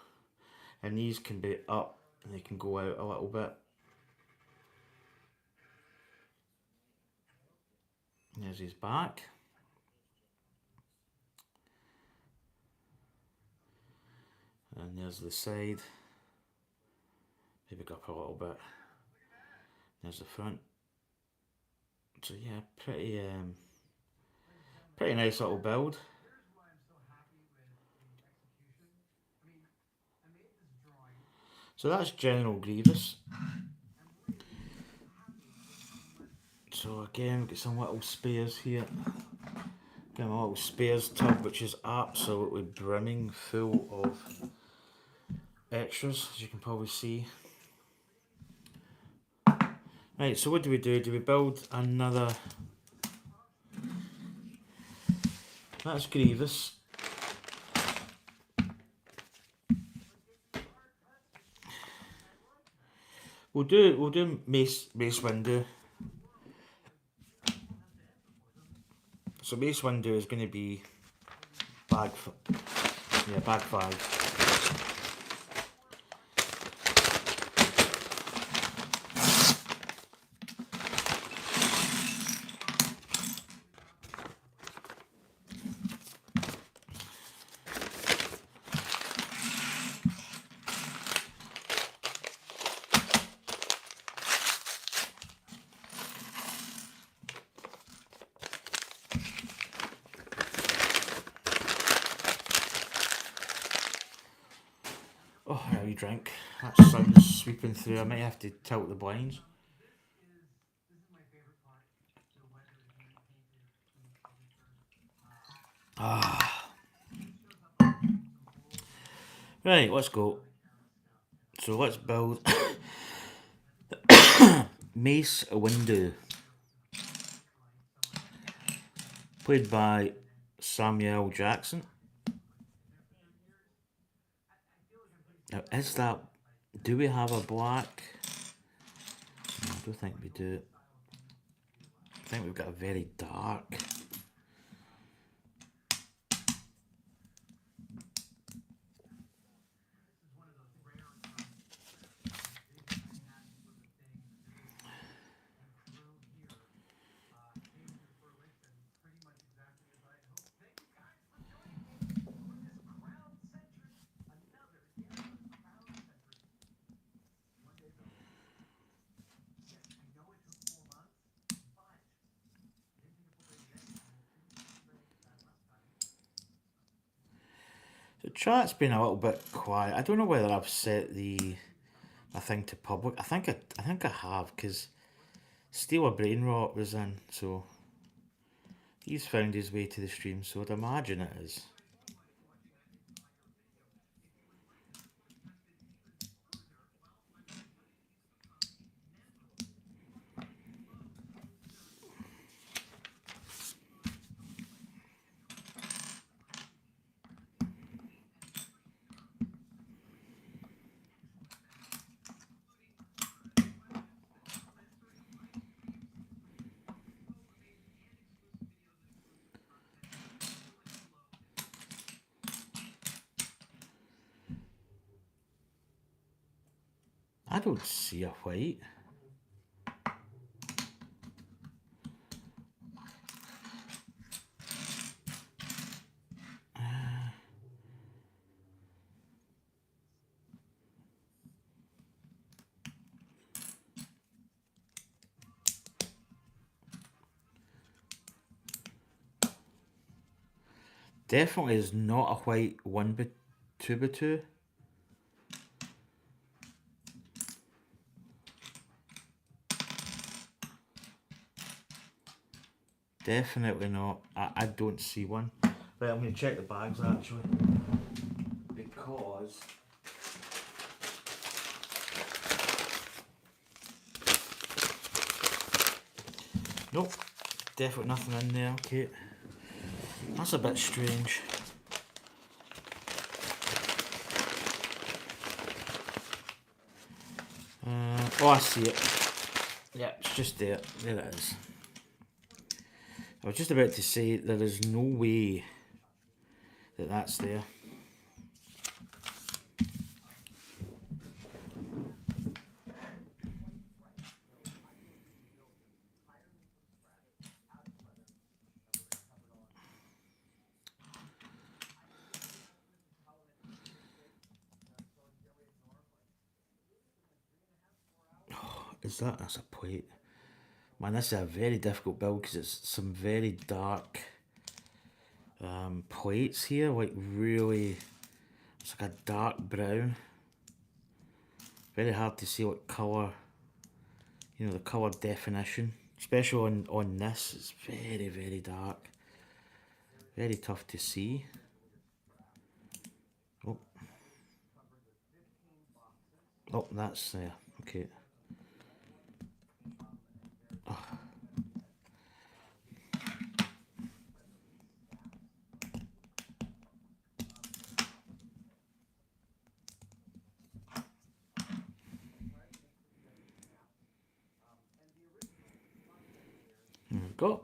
Speaker 1: And these can be up, and they can go out a little bit. There's his back. And there's the side. Maybe go up a little bit. There's the front. So yeah, pretty nice little build. So that's General Grievous. So again, we've got some little spares here. Got a little spares tub, which is absolutely brimming full of extras, as you can probably see. Right, so what do we do? Do we build another... That's Grievous. We'll do Mace Windu. So Mace Windu is going to be bag 5. Oh, a wee drink. That sound's sweeping through. I might have to tilt the blinds. Ah. Right, let's go. So let's build Mace Windu. Played by Samuel Jackson. Now, is that... Do we have a black? No, I don't think we do. I think we've got a very dark. The chat's been a little bit quiet. I don't know whether I've set my thing to public. I think I have, because Steal a Brain Rot was in, so he's found his way to the stream, so I'd imagine it is. I don't see a white. Definitely is not a white 2x2. Definitely not. I don't see one. Right, I'm going to check the bags actually. Because... Nope. Definitely nothing in there. Okay. That's a bit strange. Oh, I see it. Yeah, it's just there. There it is. I was just about to say there is no way that that's there. is that? That's a plate. Man, this is a very difficult build because it's some very dark plates here, like really, it's like a dark brown. Very hard to see what colour, you know, the colour definition, especially on this, it's very, very dark. Very tough to see. Oh, oh, that's there. Okay. Oh. There we go.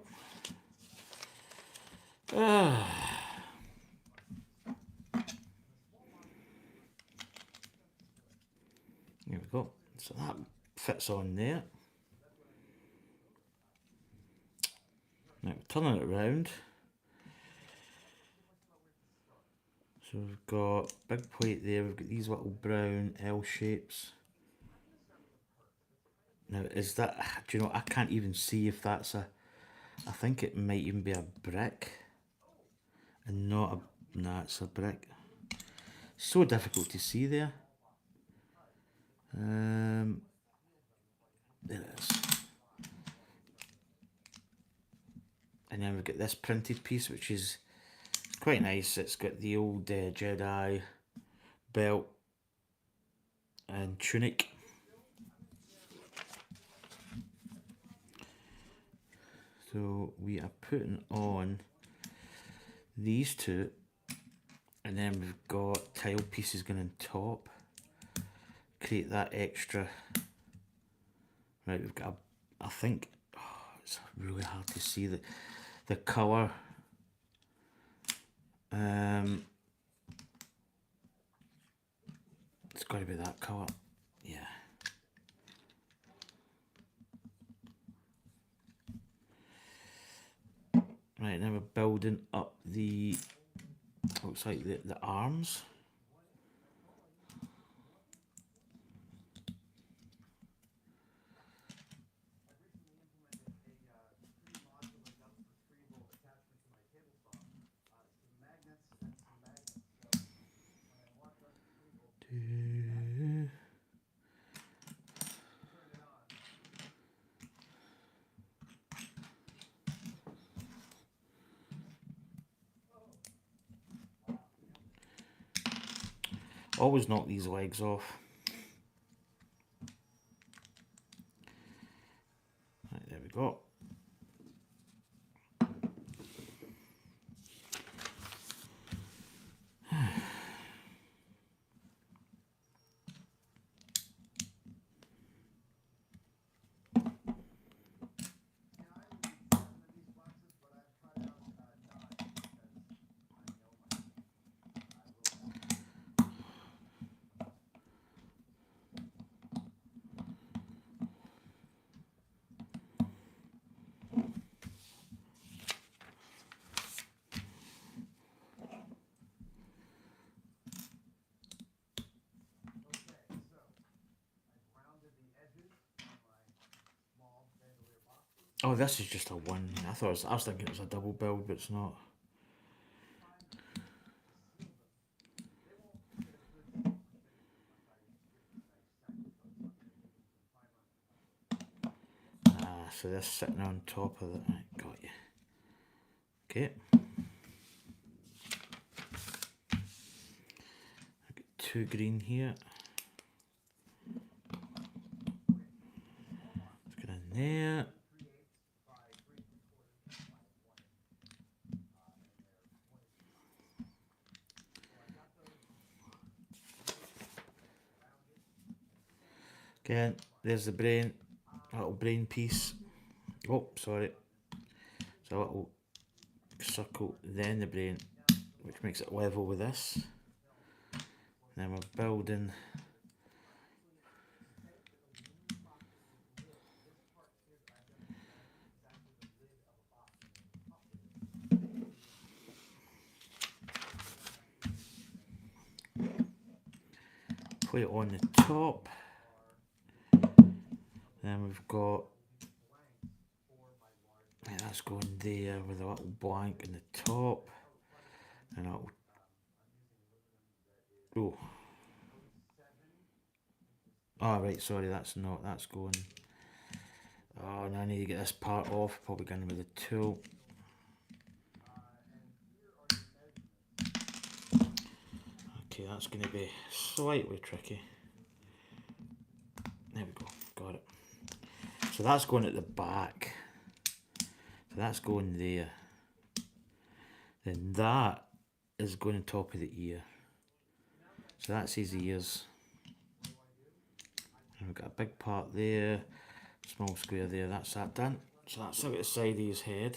Speaker 1: There we go. So that fits on there. Now turning it around. So we've got big plate there, we've got these little brown L shapes. Now is that, do you know, I can't even see if that's a, I think it might even be a brick and not a, nah, it's a brick. So difficult to see there. There it is. And then we've got this printed piece, which is quite nice. It's got the old Jedi belt and tunic. So we are putting on these two, and then we've got tile pieces going on top. Create that extra. Right, we've got a, I think, oh, it's really hard to see the colour. It's got to be that colour, yeah. Right, now we're building up the, looks like the arms. Always knock these legs off. Right, there we go. Oh, this is just a one. I was thinking it was a double build, but it's not. Ah, so this sitting on top of it. Right, got you. Okay. I've got two green here. Let's get in there. Again, there's the brain, a little brain piece. Oh, sorry. It's a little circle, then the brain, which makes it level with this. And then we're building plate on the top. Then we've got, yeah, that's going there with a little blank in the top. And that'll, oh. Oh, right, sorry, that's not, that's going. Oh, now I need to get this part off, probably going with the tool. Okay, that's going to be slightly tricky. There we go, got it. So that's going at the back. So that's going there. Then that is going on top of the ear. So that's his ears. And we've got a big part there, small square there, that's that done. So that's out the side of his head.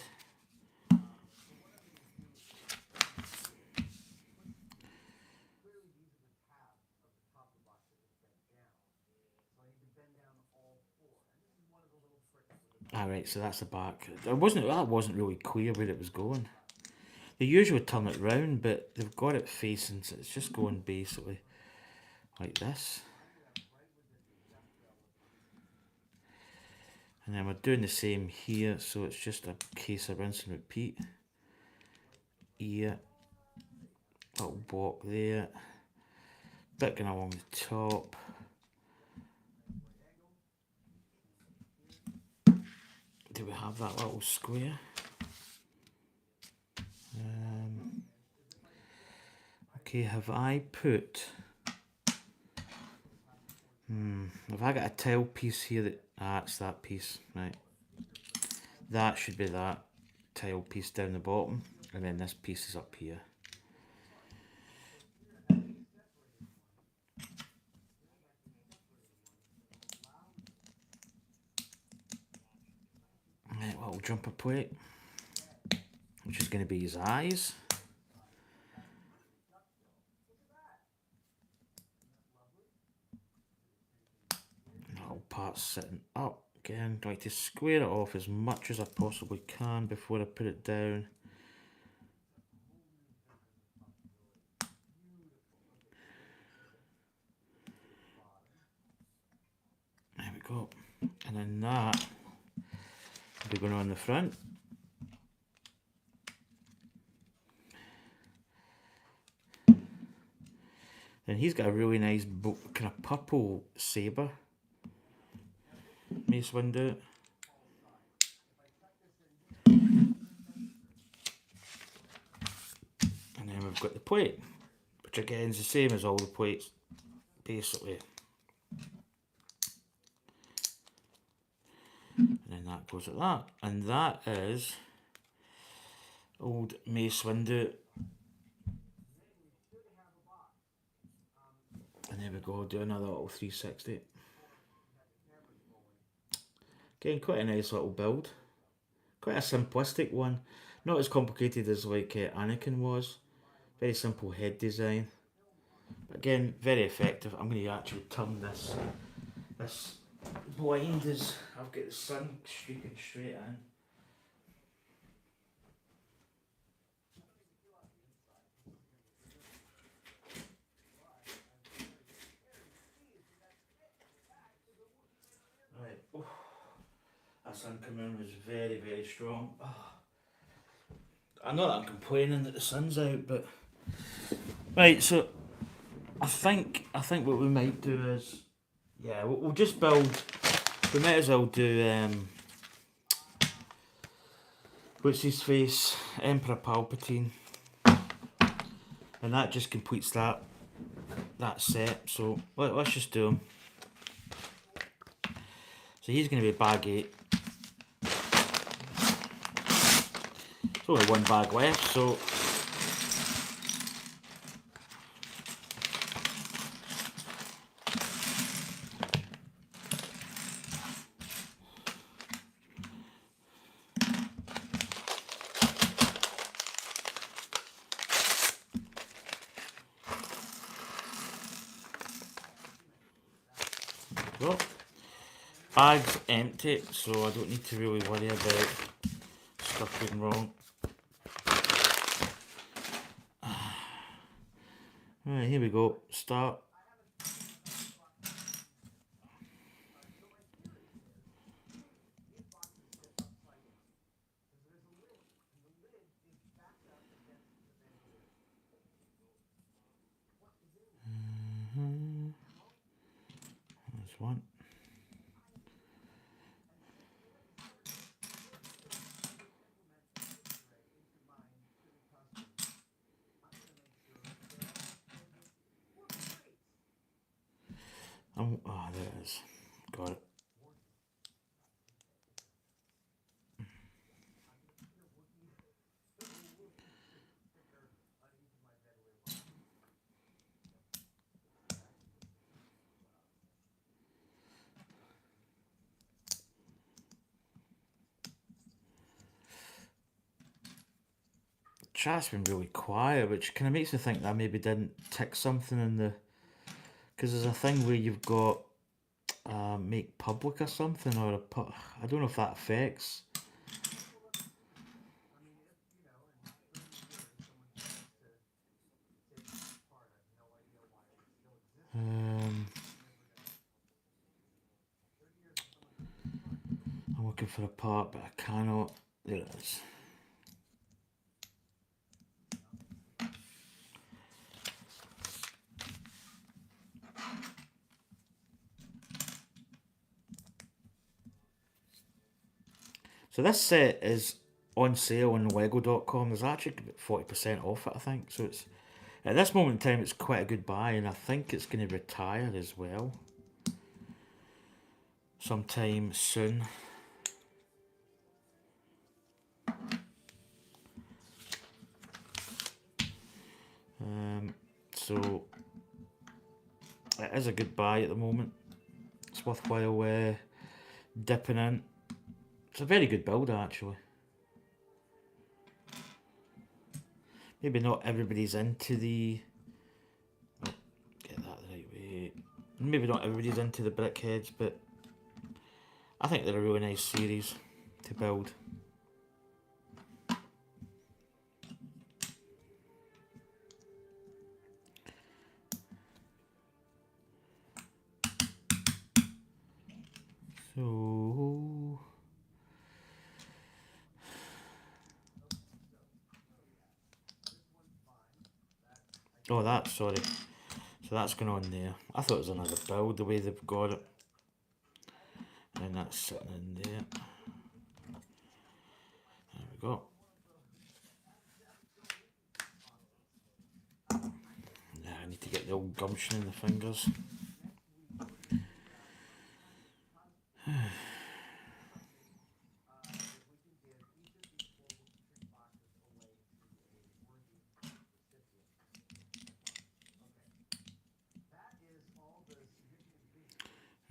Speaker 1: Alright, so that's the back. That wasn't really clear where it was going. They usually turn it round, but they've got it facing, so it's just going basically like this. And then we're doing the same here, so it's just a case of rinse and repeat. Ear, little block there, bit going along the top. Do we have that little square? Okay, have I put... have I got a tail piece here that... Ah, it's that piece, right. That should be that tail piece down the bottom, and then this piece is up here. Right, little jumper plate, which is going to be his eyes. Little part sitting up. Again, I like to square it off as much as I possibly can before I put it down. There we go. And then that will be going on the front. Then he's got a really nice kind of purple sabre. Mace Windu. And then we've got the plate, which again is the same as all the plates, basically. And then that goes like that. And that is old Mace Windu. And there we go, do another little 360. Again, quite a nice little build. Quite a simplistic one. Not as complicated as like Anakin was. Very simple head design. But again, very effective. I'm going to actually turn this blind as I've got the sun streaking straight in. Right, oh, that sun coming in was very, very strong. Oh. I know that I'm complaining that the sun's out, but right. So I think what we might do is, yeah, we'll just build. We might as well do what's his face, Emperor Palpatine, and that just completes that set. So let's just do him. So he's going to be bag 8. There's only one bag left, so well, bag's empty, so I don't need to really worry about stuff going wrong. Alright, here we go. Start. one. Oh, there it is. Got it. Chat's been really quiet, which kind of makes me think that I maybe didn't tick something in the... Because there's a thing where you've got make public or something, or I don't know if that affects. I'm looking for a part, but I cannot. There it is. So this set is on sale on Lego.com. There's actually about 40% off it, I think. So it's at this moment in time, it's quite a good buy, and I think it's going to retire as well sometime soon. So it is a good buy at the moment. It's worthwhile dipping in. It's a very good build actually. Maybe not everybody's into the... Oh, get that the right way. Maybe not everybody's into the brickheads, but I think they're a really nice series to build. So... Oh, that, sorry. So that's going on there. I thought it was another build, the way they've got it. And that's sitting in there. There we go. Yeah, I need to get the old gumption in the fingers.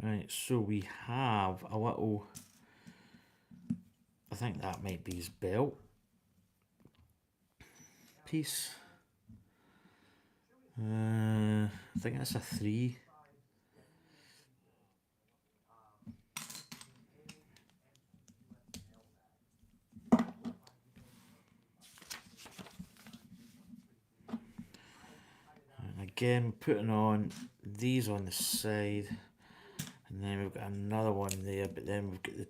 Speaker 1: Right, so we have a little... I think that might be his belt piece. I think that's a 3. And again, putting on these on the side, and then we've got another one there, but then we've got the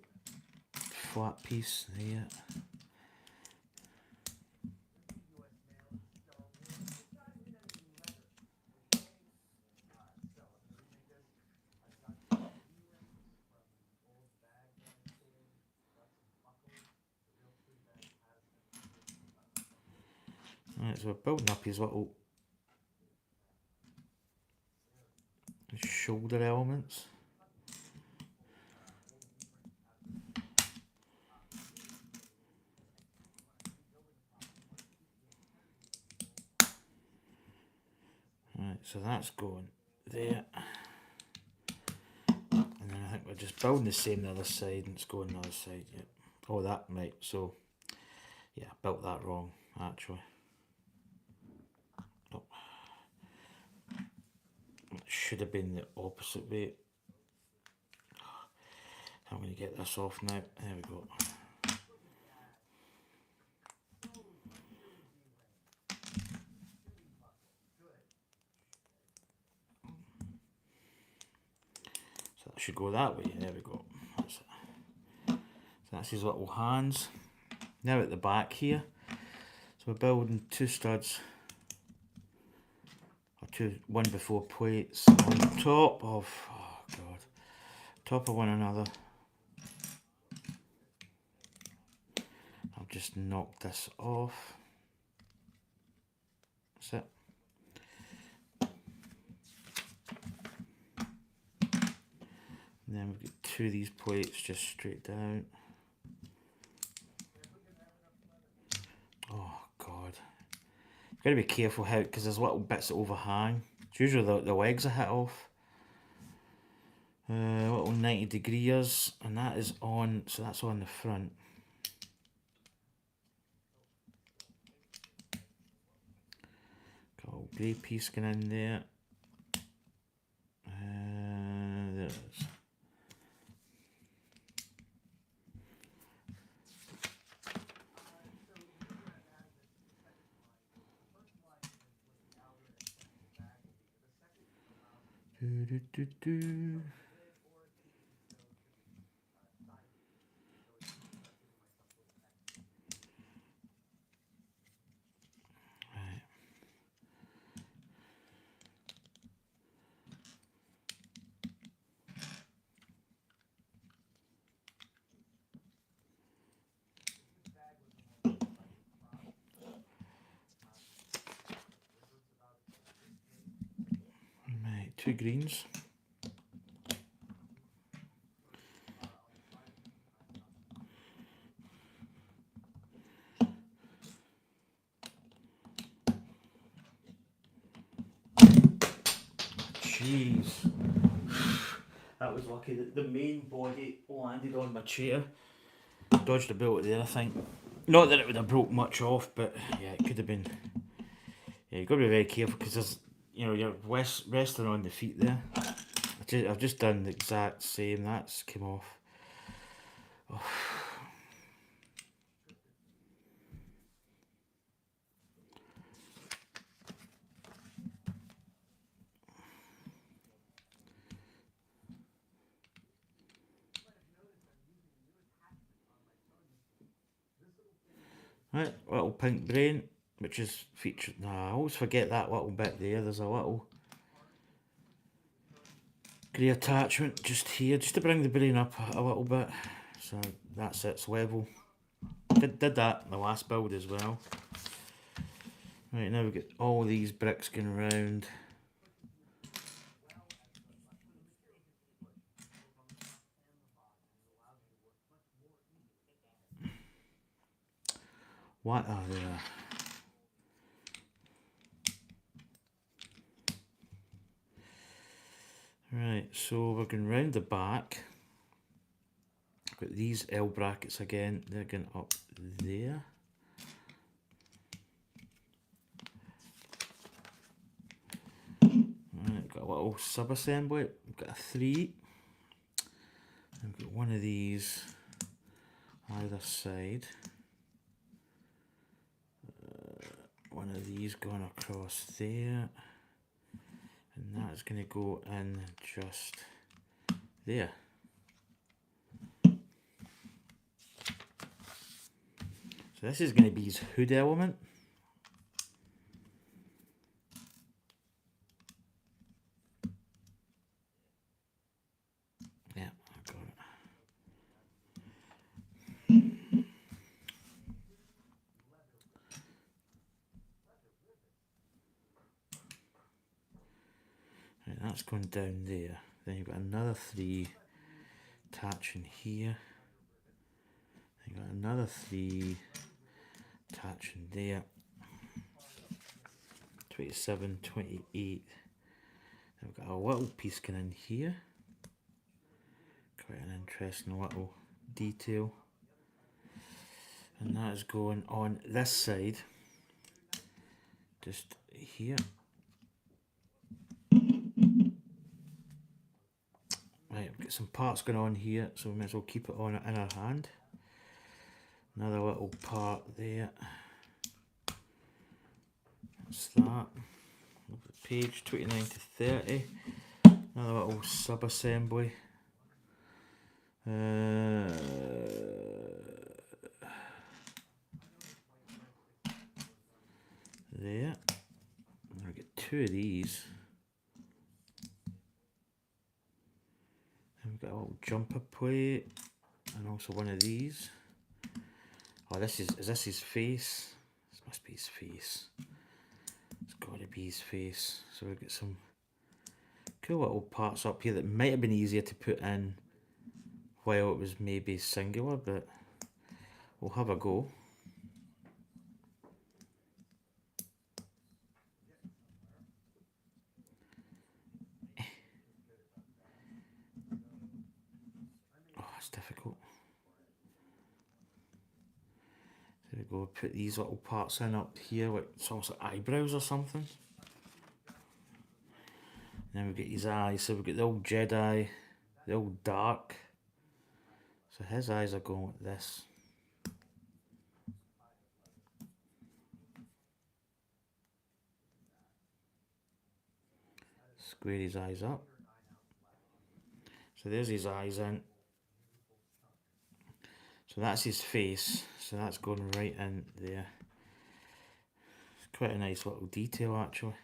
Speaker 1: flat piece there. Right, so we're building up his little shoulder elements. Right, so that's going there. And then I think we're just building the same the other side, and it's going the other side, yeah. Oh, that, right, so, yeah, I built that wrong, actually. Oh. It should have been the opposite way. I'm going to get this off now. There we go. So that should go that way. There we go. That's it. So that's his little hands. Now at the back here. So we're building 2 studs. Or one before plates on top of... Oh, God. top of one another. I'll just knock this off. That's it. And then we've got two of these plates just straight down. Oh God. You've got to be careful how, because there's little bits that overhang. It's usually the legs are hit off. Little 90 degrees, and that is on, so that's on the front. Got a little grey piece going in there. There it is. Do. Right, two greens. Jeez. That was lucky that the main body landed on my chair. Dodged a bullet there, I think. Not that it would have broke much off, but yeah, it could have been. Yeah, you've got to be very careful because there's, you know, you're resting on the feet there. I've just done the exact same. That's came off. Oh. Right, little pink brain, which is featured. Nah, I always forget that little bit there. There's a little grey attachment just here, just to bring the brain up a little bit. So that's its level. Did that in the last build as well. Right, now we've got all these bricks going round. What are there? Right, so we're going round the back. Got these L brackets again, they're going up there. Right, got a little sub-assembly, we've got a 3. I've got one of these either side. One of these going across there. And that's going to go in just there. So this is going to be his hood element. Yeah, I got it. Right, that's going down there. Then you've got another 3 attaching here. Then you've got another 3 attaching there. 27, 28. Then we've got a little piece going in here. Quite an interesting little detail. And that is going on this side. Just here. Right, we've got some parts going on here, so we might as well keep it on in our hand. Another little part there. That's that. Look at the page, 29 to 30. Another little sub-assembly. There. I'll get 2 of these. And we've got a little jumper plate, and also one of these. Oh, is this his face? This must be his face. It's got to be his face. So we've got some cool little parts up here that might have been easier to put in while it was maybe singular, but we'll have a go. Oh, it's difficult. There we go, put these little parts in up here, like it's almost like eyebrows or something. And then we've got his eyes, so we've got the old Jedi, the old dark. So his eyes are going like this. Square his eyes up. So there's his eyes in. So that's his face, so that's going right in there. It's quite a nice little detail actually.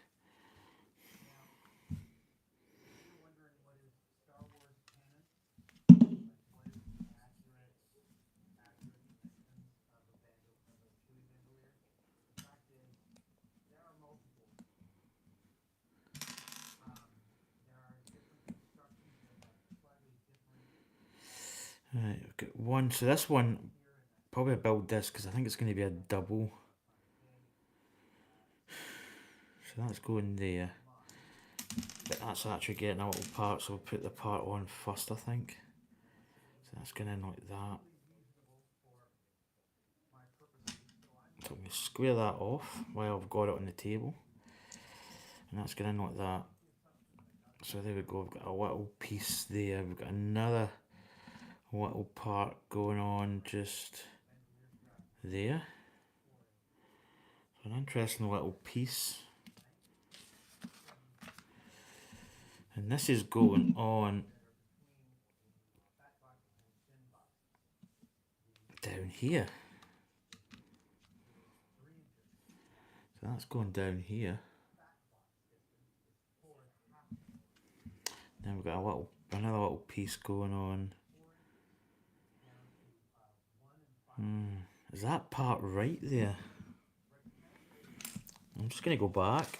Speaker 1: Right, we've got one, so this one, probably build this because I think it's going to be a double. So that's going there. But that's actually getting a little part, so we'll put the part on first, I think. So that's going in like that. So I'm going to square that off while I've got it on the table. And that's going in like that. So there we go, we've got a little piece there. We've got another little part going on just there. So an interesting little piece. And this is going on down here. So that's going down here. Then we've got another little piece going on. Is that part right there? I'm just going to go back.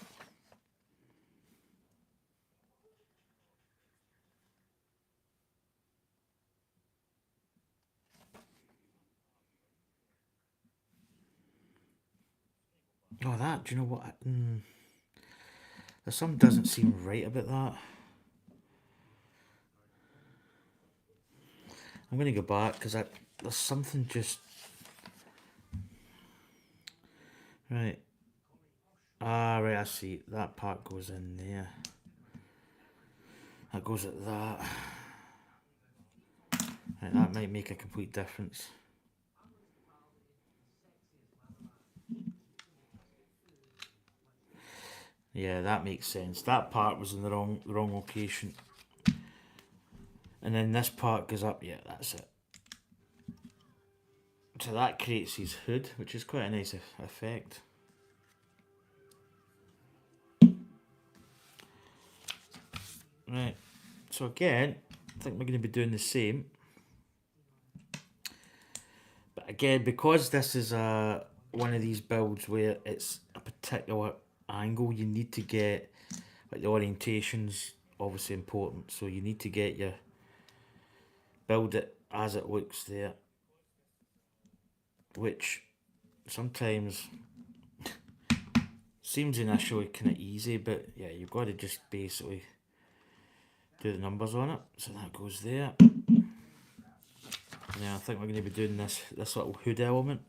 Speaker 1: Oh, that, do you know what? There's something doesn't seem right about that. I'm going to go back because there's something just... Right. Ah, right, I see. That part goes in there. That goes at that. Right, that might make a complete difference. Yeah, that makes sense. That part was in the wrong location. And then this part goes up. Yeah, that's it. So that creates his hood, which is quite a nice effect. Right. So again, I think we're going to be doing the same. But again, because this is one of these builds where it's a particular angle, you need to get, like, the orientation's obviously important, so you need to get your, build it as it looks there, which sometimes seems initially kind of easy, but yeah, you've got to just basically do the numbers on it. So that goes there. Yeah, I think we're going to be doing this little hood element.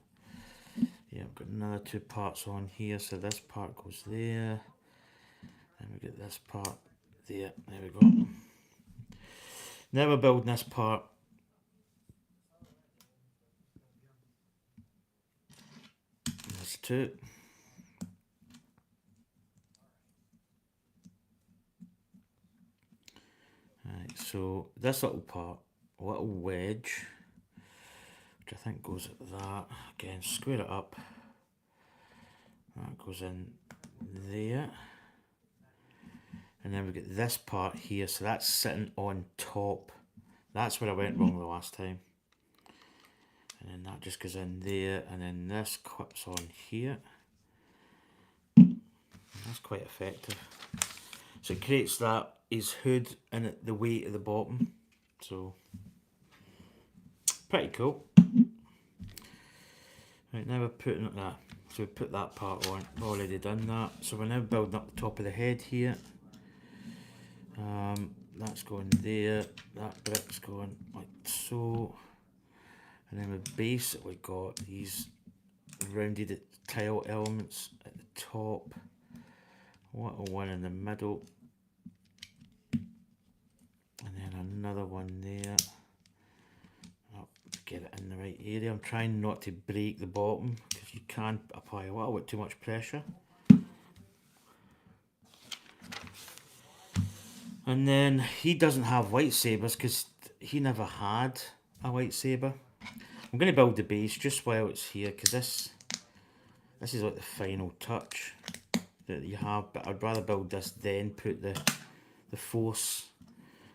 Speaker 1: Yeah, I've got another two parts on here, so this part goes there, and we get this part there. There we go. Now we're building this part. There's two. Right, so this little part, a little wedge, which I think goes at that. Again, square it up. That goes in there. And then we get this part here, so that's sitting on top That's where I went wrong the last time. And then that just goes in there, and then this clips on here. That's quite effective. So it creates that his hood and the weight at the bottom. So pretty cool. Right, now we're putting that. So we put that part on. Already done that. So we're now building up the top of the head here. That's going there. That brick's going like so. And then we've basically got these rounded tile elements at the top. Little one in the middle. And then another one there. I'll get it in the right area. I'm trying not to break the bottom because you can apply a little bit too much pressure. And then he doesn't have lightsabers because he never had a lightsaber. I'm going to build the base just while it's here because this is like the final touch that you have, but I'd rather build this then put the force.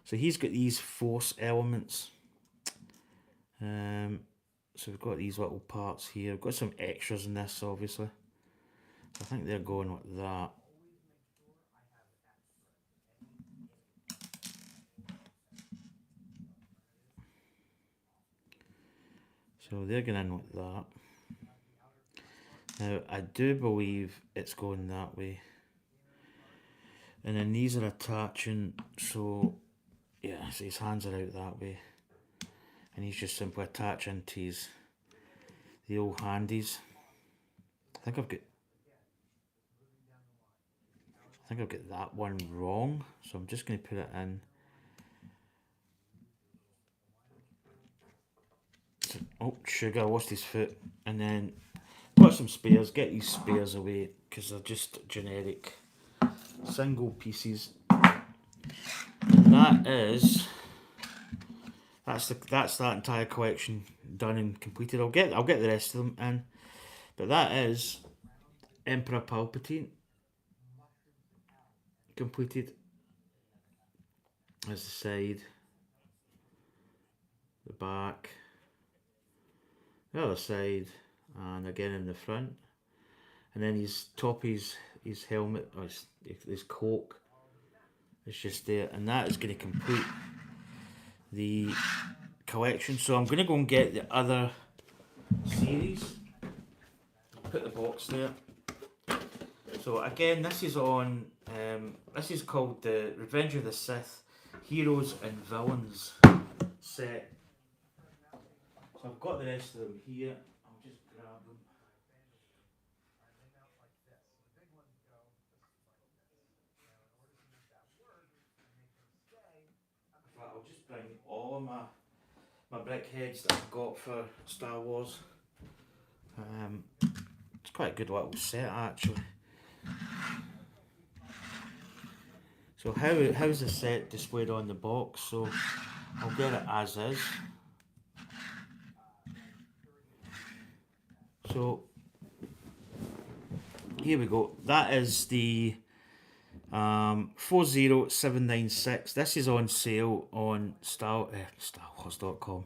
Speaker 1: So he's got these force elements. So we've got these little parts here. We've got some extras in this, obviously. I think they're going like that. So they're going in like that. Now I do believe it's going that way. And then these are attaching, so yeah, so his hands are out that way. And he's just simply attaching to the old handies. I think I've got that one wrong, so I'm just going to put it in. So, oh, sugar, I lost his foot. And then got some spares. Get these spares away because they're just generic single pieces. And that's that entire collection done and completed. I'll get the rest of them in, but that is Emperor Palpatine completed. As the side, the back, the other side, and again in the front. And then his top, his helmet, or his cloak, is just there, and that is going to complete the collection. So I'm going to go and get the other series. Put the box there. So again, this is on. This is called the Revenge of the Sith Heroes and Villains set. So I've got the rest of them here. I'll just grab them. In fact, I'll just bring all of my brick heads that I've got for Star Wars. It's quite a good little set actually. So how's the set displayed on the box? So I'll get it as is. So here we go. That is the 40796. This is on sale on StarWars.com,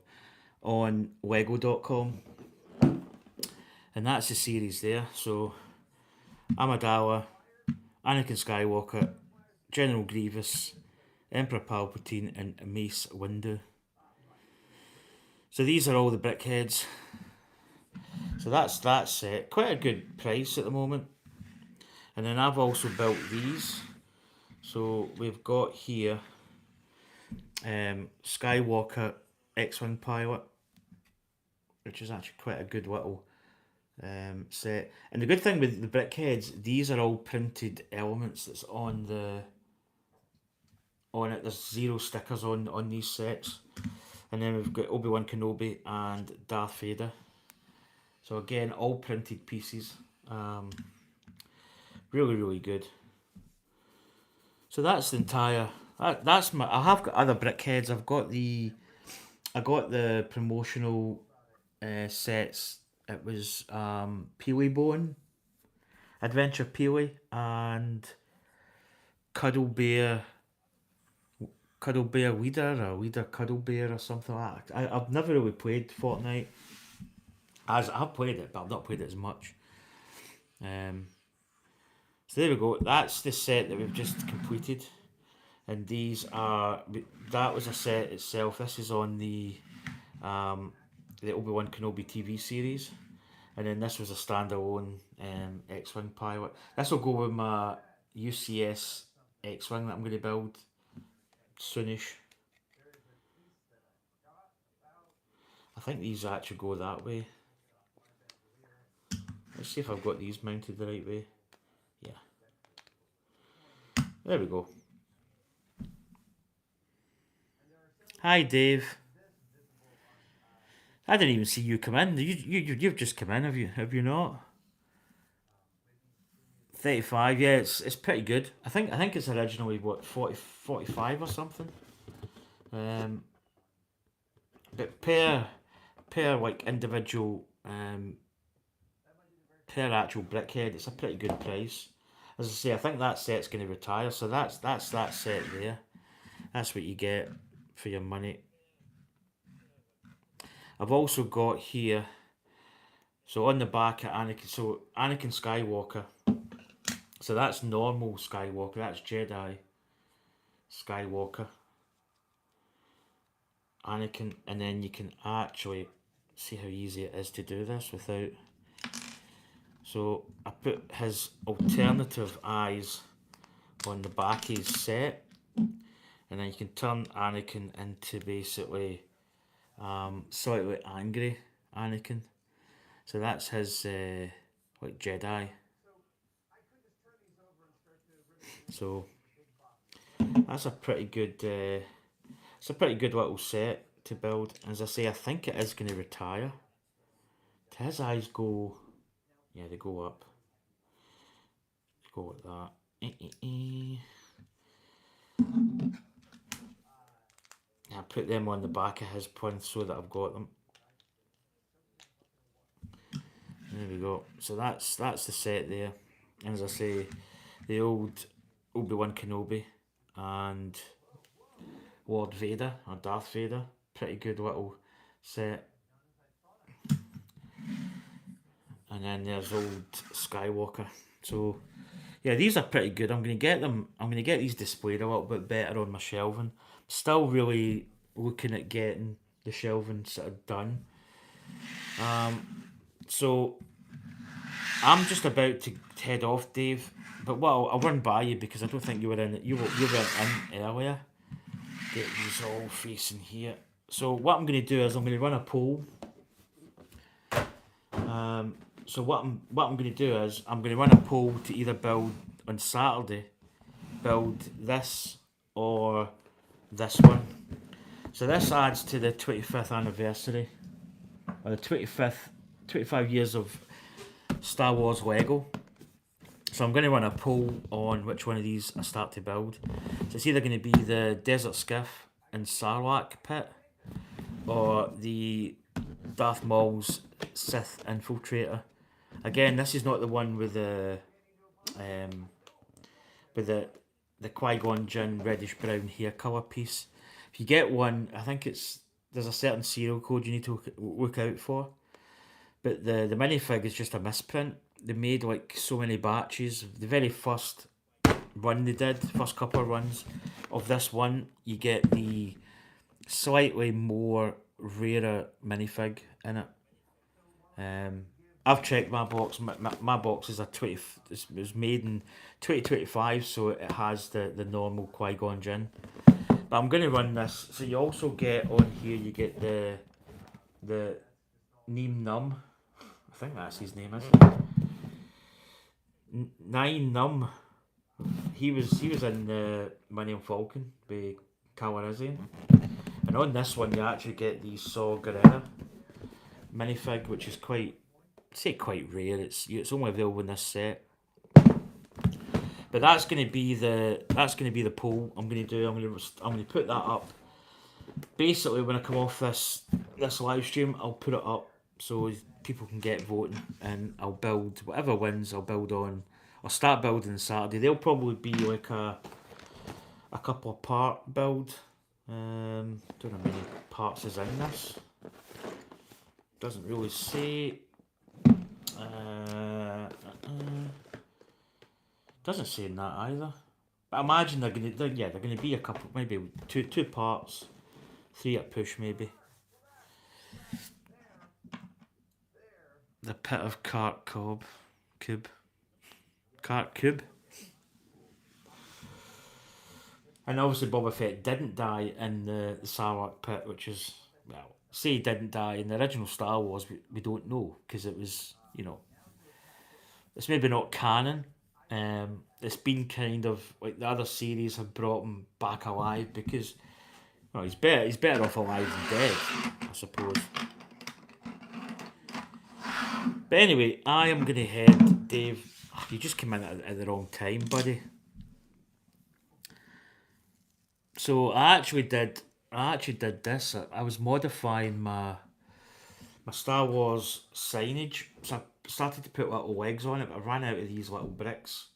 Speaker 1: on Lego.com, and that's the series there. So Amidala, Anakin Skywalker, General Grievous, Emperor Palpatine, and Mace Windu. So these are all the brickheads. So that's that set. Quite a good price at the moment. And then I've also built these. So we've got here Skywalker X-Wing pilot, which is actually quite a good little set. And the good thing with the brickheads, these are all printed elements that's on it. There's 0 stickers on these sets. And then we've got Obi-Wan Kenobi and Darth Vader. So again, all printed pieces. Really, really good. So that's the entire. That's my. I have got other brickheads. I got the promotional sets. It was Peely Bone, Adventure Peely, and Cuddle Bear Cuddle Bear Leader or Leader Cuddle Bear or something like that. I've never really played Fortnite. As I've played it, but I've not played it as much. Um, so there we go. That's the set that we've just completed, and these are that was a set itself. This is on the Obi-Wan Kenobi TV series, and then this was a standalone X-wing pilot. This will go with my UCS X-wing that I'm going to build soonish. I think these actually go that way. Let's see if I've got these mounted the right way. Yeah. There we go. Hi, Dave. I didn't even see you come in. You've just come in, have you? Have you not? 35. Yeah, it's pretty good. I think it's originally what 45 or something. Um, but per like individual per actual brickhead, it's a pretty good price. As I say, I think that set's going to retire, so that's that set there. That's what you get for your money. I've also got here, so on the back of Anakin, so Anakin Skywalker. So that's normal Skywalker, that's Jedi Skywalker. Anakin, and then you can actually see how easy it is to do this without. So I put his alternative eyes on the back of his set, and then you can turn Anakin into basically slightly angry Anakin. So that's his like Jedi. So that's a pretty good. It's a pretty good little set to build. As I say, I think it is going to retire. His eyes go. Yeah, they go up. They go like that. I put them on the back of his plinth so that I've got them. There we go. So that's the set there. And as I say, the old Obi-Wan Kenobi and Lord Vader or Darth Vader. Pretty good little set. And then there's old Skywalker. So yeah, these are pretty good. I'm gonna get them. I'm gonna get these displayed a little bit better on my shelving. Still really looking at getting the shelving sort of done. So I'm just about to head off, Dave. But well, I'll run by you because I don't think you were in. You were in earlier. Get these all facing here. So what I'm going to do is I'm going to run a poll. So what I'm going to do is I'm going to run a poll to either build on Saturday, build this or this one. So this adds to the 25th anniversary, or the 25 years of Star Wars Lego. So I'm going to run a poll on which one of these I start to build. So it's either going to be the Desert Skiff and Sarlacc pit, or the Darth Maul's Sith Infiltrator. Again, this is not the one with the Qui-Gon Jinn reddish brown hair colour piece. If you get one, I think there's a certain serial code you need to look out for. But the minifig is just a misprint. They made like so many batches. The very first run they did, first couple of runs of this one, you get the slightly more rarer minifig in it. I've checked my box. My box is it was made in 2025, so it has the normal Qui-Gon Jinn. But I'm going to run this. So you also get on here, you get the Neem Num. I think that's his name, isn't it? Nine Num. He was in the Millennium Falcon with Calrissian. And on this one, you actually get the Saw Gerrera minifig, which is quite rare. It's only available in this set. But that's going to be the poll I'm going to do. I'm going to put that up. Basically, when I come off this live stream, I'll put it up so people can get voting, and I'll build whatever wins. I'll build on. I'll start building Saturday. They'll probably be like a couple of part build. Don't know how many parts is in this. Doesn't really say. Doesn't say in that either. But I imagine they're gonna be a couple, maybe two parts, three at push maybe. The pit of Cube, Cart Cube, and obviously Boba Fett didn't die in the Sarlacc pit, which is, well, say he didn't die in the original Star Wars. We don't know because it was, it's maybe not canon. It's been kind of like the other series have brought him back alive because, well, he's better off alive than dead, I suppose. But anyway, I am gonna head, Dave. You just came in at the wrong time, buddy. So I actually did this. I was modifying my Star Wars signage. So I started to put little legs on it, but I ran out of these little bricks.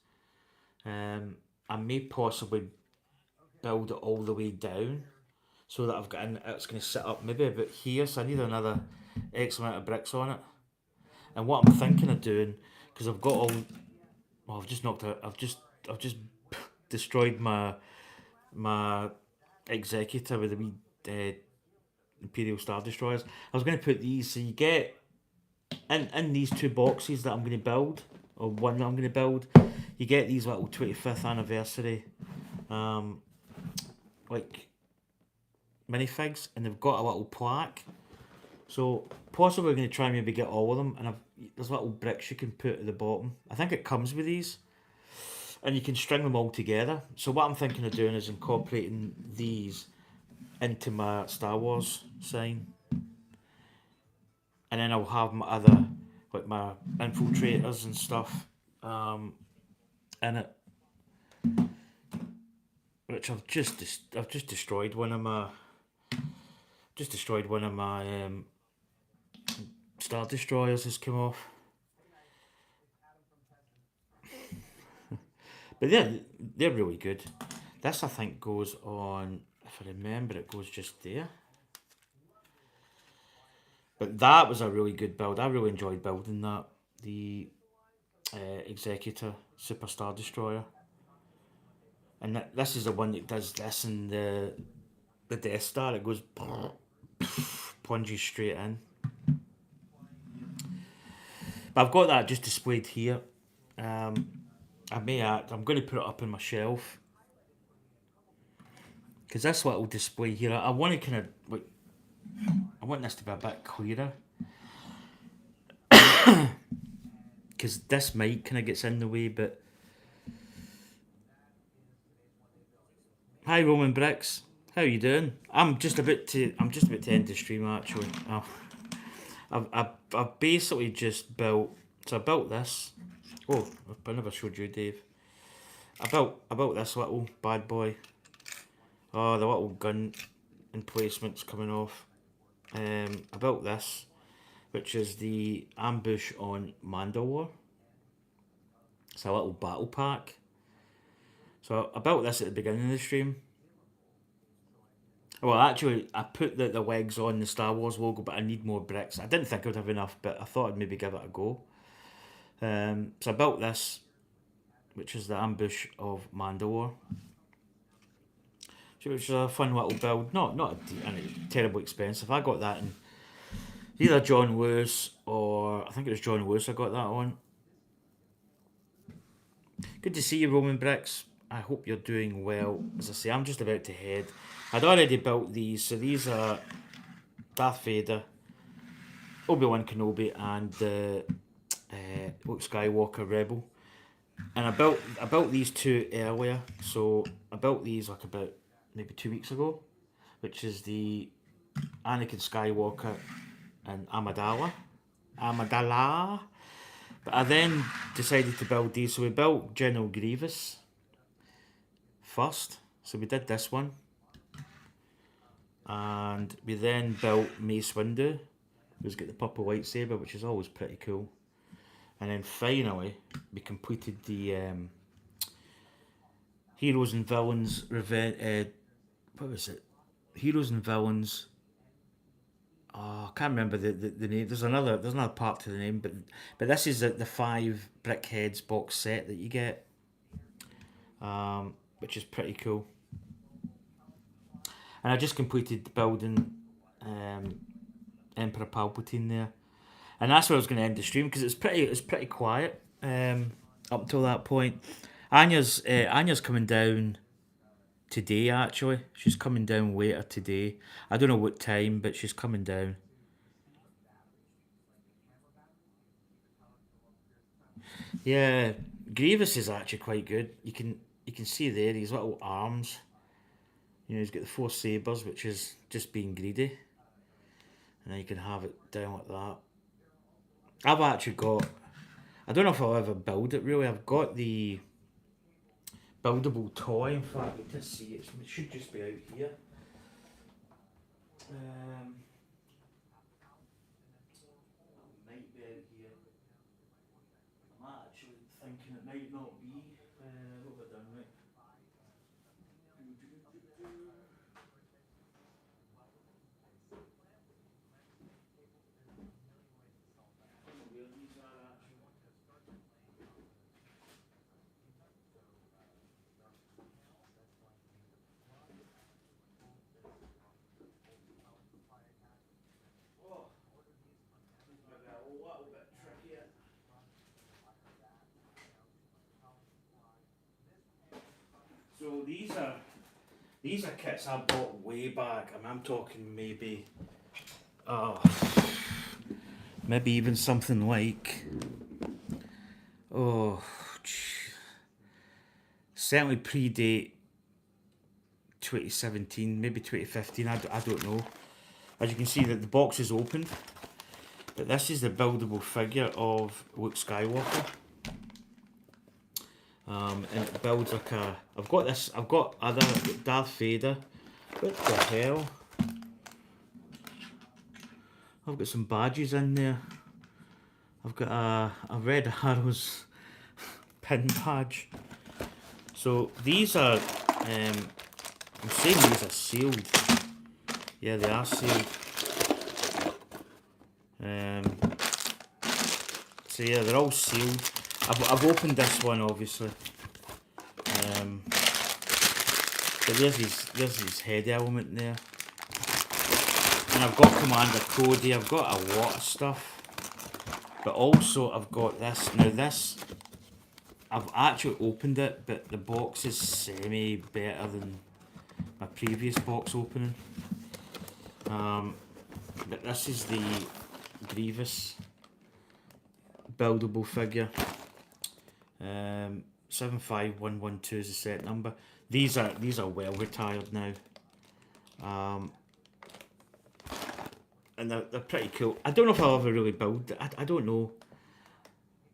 Speaker 1: I may possibly build it all the way down so that it's going to sit up maybe about here. So I need another X amount of bricks on it. And what I'm thinking of doing, because I've got all, well, I've just knocked out. I've just destroyed my executor with the wee Imperial Star Destroyers. I was going to put these, so you get in these two boxes that I'm going to build, or one that I'm going to build, you get these little 25th anniversary, like minifigs, and they've got a little plaque. So possibly we're going to try and maybe get all of them, and there's little bricks you can put at the bottom. I think it comes with these, and you can string them all together. So what I'm thinking of doing is incorporating these into my Star Wars sign, and then I'll have my other, like my infiltrators and stuff, in it. Which I've just destroyed one of my Star Destroyers has come off. But they're really good. This I think goes on, if I remember, it goes just there. But that was a really good build. I really enjoyed building that. The Executor Super Star Destroyer. And this is the one that does this in the Death Star. It goes plunges straight in. But I've got that just displayed here. I'm going to put it up on my shelf because this little display here, I want to kind of like, I want this to be a bit clearer because this mic kind of gets in the way. But hi, Roman Bricks, how you doing? I'm just about to end the stream actually. I've basically just built. So I built this. Oh, I never showed you, Dave. I built this little bad boy. Oh, the little gun emplacements coming off. I built this, which is the ambush on Mandolore. It's a little battle pack. So I built this at the beginning of the stream. Well, actually, I put the legs on the Star Wars logo, but I need more bricks. I didn't think I would have enough, but I thought I'd maybe give it a go. So I built this, which is the ambush of Mandalore. Which is a fun little build. Not terribly expensive. I got that in either John Lewis or I think it was John Lewis I got that on. Good to see you, Roman Bricks. I hope you're doing well. As I say, I'm just about to head. I'd already built these, so these are Darth Vader, Obi-Wan Kenobi, and Luke Skywalker Rebel. And I built these two earlier, so I built these like about maybe 2 weeks ago, which is the Anakin Skywalker and Amidala. But I then decided to build these, so we built General Grievous first. So we did this one, and we then built Mace Windu, who's got the purple lightsaber, which is always pretty cool. And then finally, we completed the Heroes and Villains Revenge. What was it? Heroes and villains. Oh, I can't remember the name. There's another part to the name, but this is the five Brickheads box set that you get, which is pretty cool. And I just completed building um, Emperor Palpatine there, and that's where I was going to end the stream because it's pretty quiet up until that point. Anya's coming down today. Actually, she's coming down later today. I don't know what time, but she's coming down. Yeah, Grievous is actually quite good. You can see there his little arms. He's got the four sabers, which is just being greedy, and then you can have it down like that. I've actually got. I don't know if I'll ever build it really. I've got the buildable toy. In fact, you can see it should just be out here. It might be out here. I'm actually thinking it might not be. What have I done right? I don't know where these are actually. Oh, this is maybe a little bit trickier. So these are kits I bought way back. I'm talking uh, maybe even something like oh, certainly predate 2017, maybe 2015. I don't know. As you can see, that the box is opened, but this is the buildable figure of Luke Skywalker. And it builds like a. I've got this. I've got Darth Vader. What the hell? I've got some badges in there. I've got a Red Arrows pin badge. So these are. I'm saying these are sealed. Yeah, they are sealed. Um, so yeah, they're all sealed. I've opened this one obviously. But there's his head element there. And I've got Commander Cody, I've got a lot of stuff. But also I've got this. Now this, I've actually opened it, but the box is semi better than my previous box opening. But this is the Grievous buildable figure. 75112 is the set number. These are well retired now. And they're pretty cool. I don't know if I'll ever really build it. I don't know.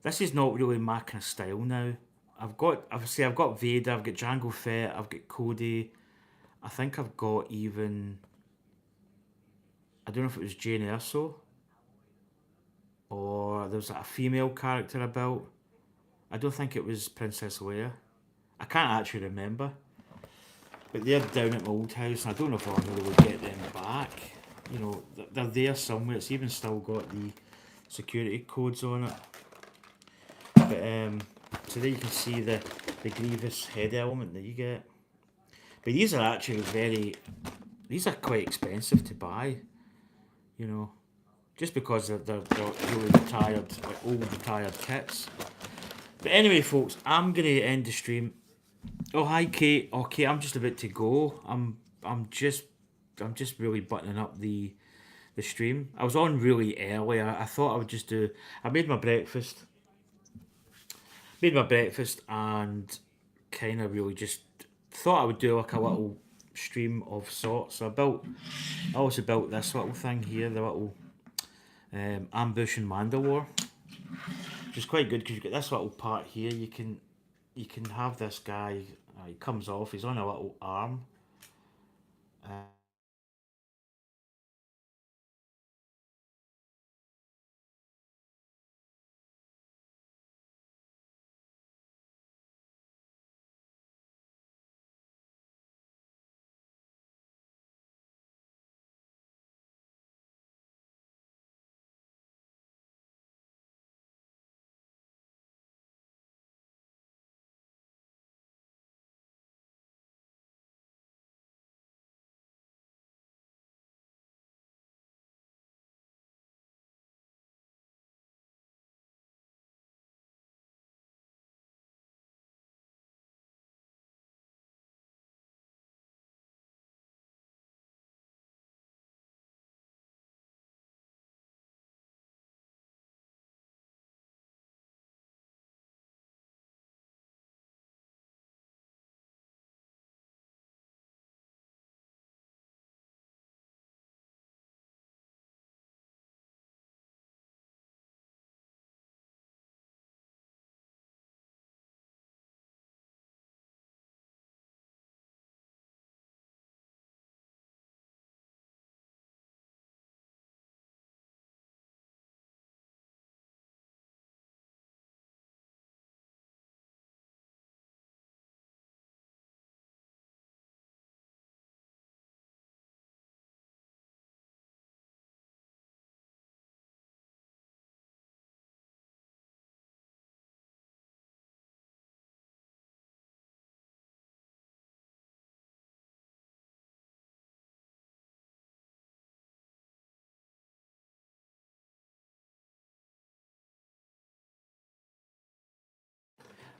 Speaker 1: This is not really my kind of style now. I've got Vader, I've got Jango Fett, I've got Cody. I think I've got even. I don't know if it was Jane Erso or there was like a female character I built. I don't think it was Princess Leia. I can't actually remember. But they're down at my old house, and I don't know if I'll really get them back. They're there somewhere. It's even still got the security codes on it. But so there you can see the Grievous head element that you get. But these are actually these are quite expensive to buy. You know, just because they're really retired, like old retired kits. But anyway, folks, I'm gonna end the stream. Oh hi Kate. Okay, I'm just about to go. I'm just really buttoning up the stream. I was on really early. I thought I would just do. I made my breakfast. Made my breakfast and kind of really just thought I would do like a little stream of sorts. So I also built this little thing here, the little ambush in Mandolore, which is quite good because you get this little part here. You can have this guy. He comes off. He's on a little arm.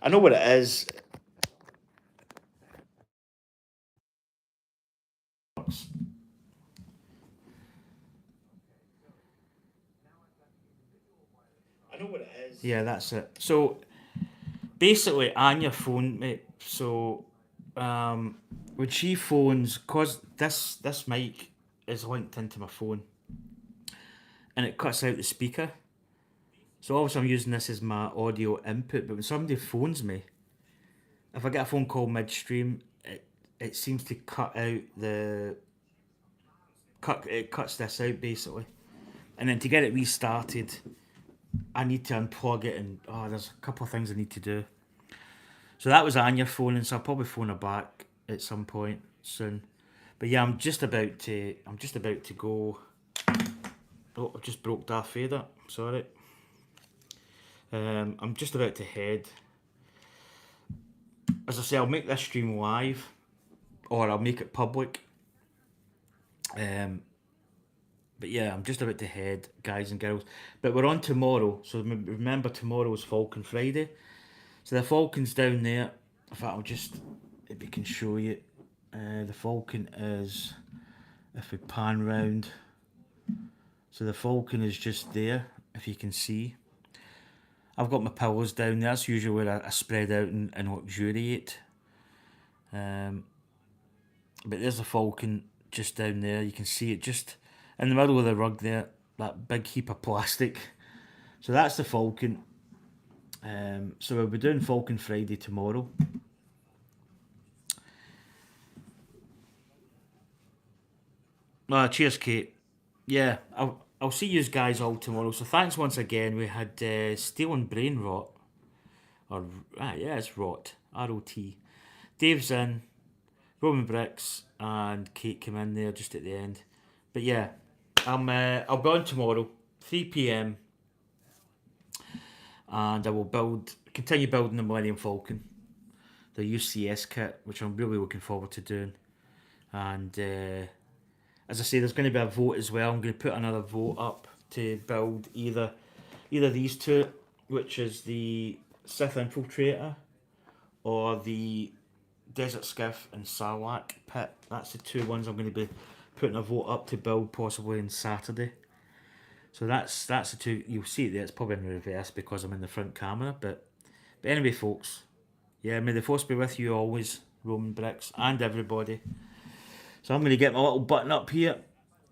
Speaker 1: I know what it is. I know what it is. Yeah, that's it. So basically, on your phone, mate. So when she phones, cause this mic is linked into my phone, and it cuts out the speaker. So obviously, I'm using this as my audio input. But when somebody phones me, if I get a phone call midstream, it seems to cut out the cut. It cuts this out basically, and then to get it restarted, I need to unplug it, and there's a couple of things I need to do. So that was on your phone, and so I'll probably phone her back at some point soon. But yeah, I'm just about to. I'm just about to go. Oh, I just broke that fader. Sorry. I'm just about to head. As I say, I'll make this stream live, or I'll make it public. But yeah, I'm just about to head, guys and girls. But we're on tomorrow, so remember tomorrow is Falcon Friday. So the Falcon's down there. In fact, I'll just, if we can show you, the Falcon is, if we pan round, so the Falcon is just there, if you can see. I've got my pillows down there. That's usually where I spread out and luxuriate. But there's the Falcon just down there. You can see it just in the middle of the rug there, that big heap of plastic. So that's the Falcon. So we'll be doing Falcon Friday tomorrow. Cheers, Kate. Yeah, I'll see you guys all tomorrow. So thanks once again. We had Steel and Brain Rot. Yeah, it's Rot. R-O-T. Dave's in. Roman Bricks and Kate came in there just at the end. But yeah, I'll be on tomorrow, 3 p.m. and I will continue building the Millennium Falcon, the UCS kit, which I'm really looking forward to doing. And as I say, there's going to be a vote as well. I'm going to put another vote up to build either these two, which is the Sith Infiltrator or the Desert Skiff and Sarlacc pit. That's the two ones I'm going to be putting a vote up to build possibly on Saturday. So that's the two. You'll see it there. It's probably in reverse because I'm in the front camera. But anyway, folks, yeah, may the force be with you always, Roman Bricks, and everybody. So I'm going to get my little button up here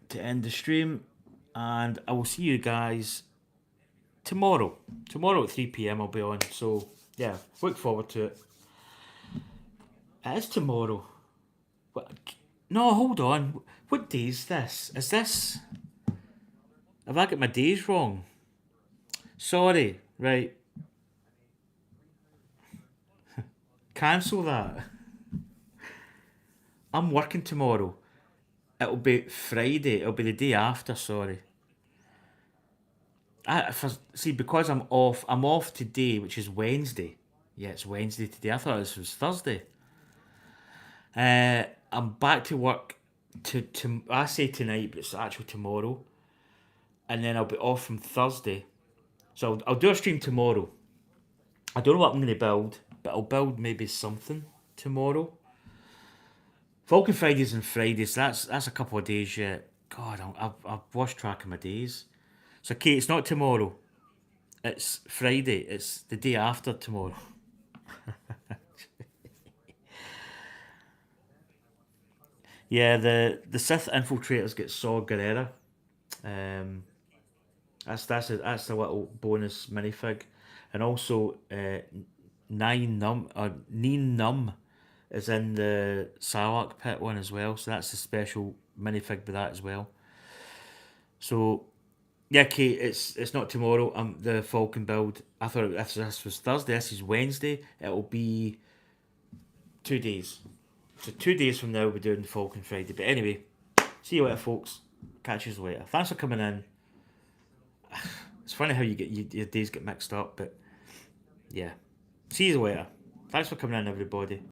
Speaker 1: to end the stream, and I will see you guys tomorrow. Tomorrow at 3 p.m. I'll be on. So yeah, look forward to it. It is tomorrow. What? No, hold on. What day is this? Is this... Have I got my days wrong? Sorry. Right. Cancel that. I'm working tomorrow. It'll be Friday. It'll be the day after, sorry. Because I'm off today, which is Wednesday. Yeah, it's Wednesday today. I thought this was Thursday. I'm back to work I say tonight, but it's actually tomorrow. And then I'll be off from Thursday. So I'll do a stream tomorrow. I don't know what I'm going to build, but I'll build maybe something tomorrow. Falcon Fridays and Fridays, that's a couple of days yet. God, I've lost track of my days. So Kate, it's not tomorrow. It's Friday. It's the day after tomorrow. Yeah, the Sith infiltrators get Saw Gerrera. That's the little bonus minifig, and also Nine Num is in the Sarlacc pit one as well. So that's a special minifig with that as well. So yeah, Kate, it's not tomorrow. The Falcon build. I thought this was Thursday. This is Wednesday. It'll be 2 days. So 2 days from now we'll be doing the Falcon Friday. But anyway, see you later, folks. Catch you later. Thanks for coming in. It's funny how your days get mixed up, but yeah. See you later. Thanks for coming in, everybody.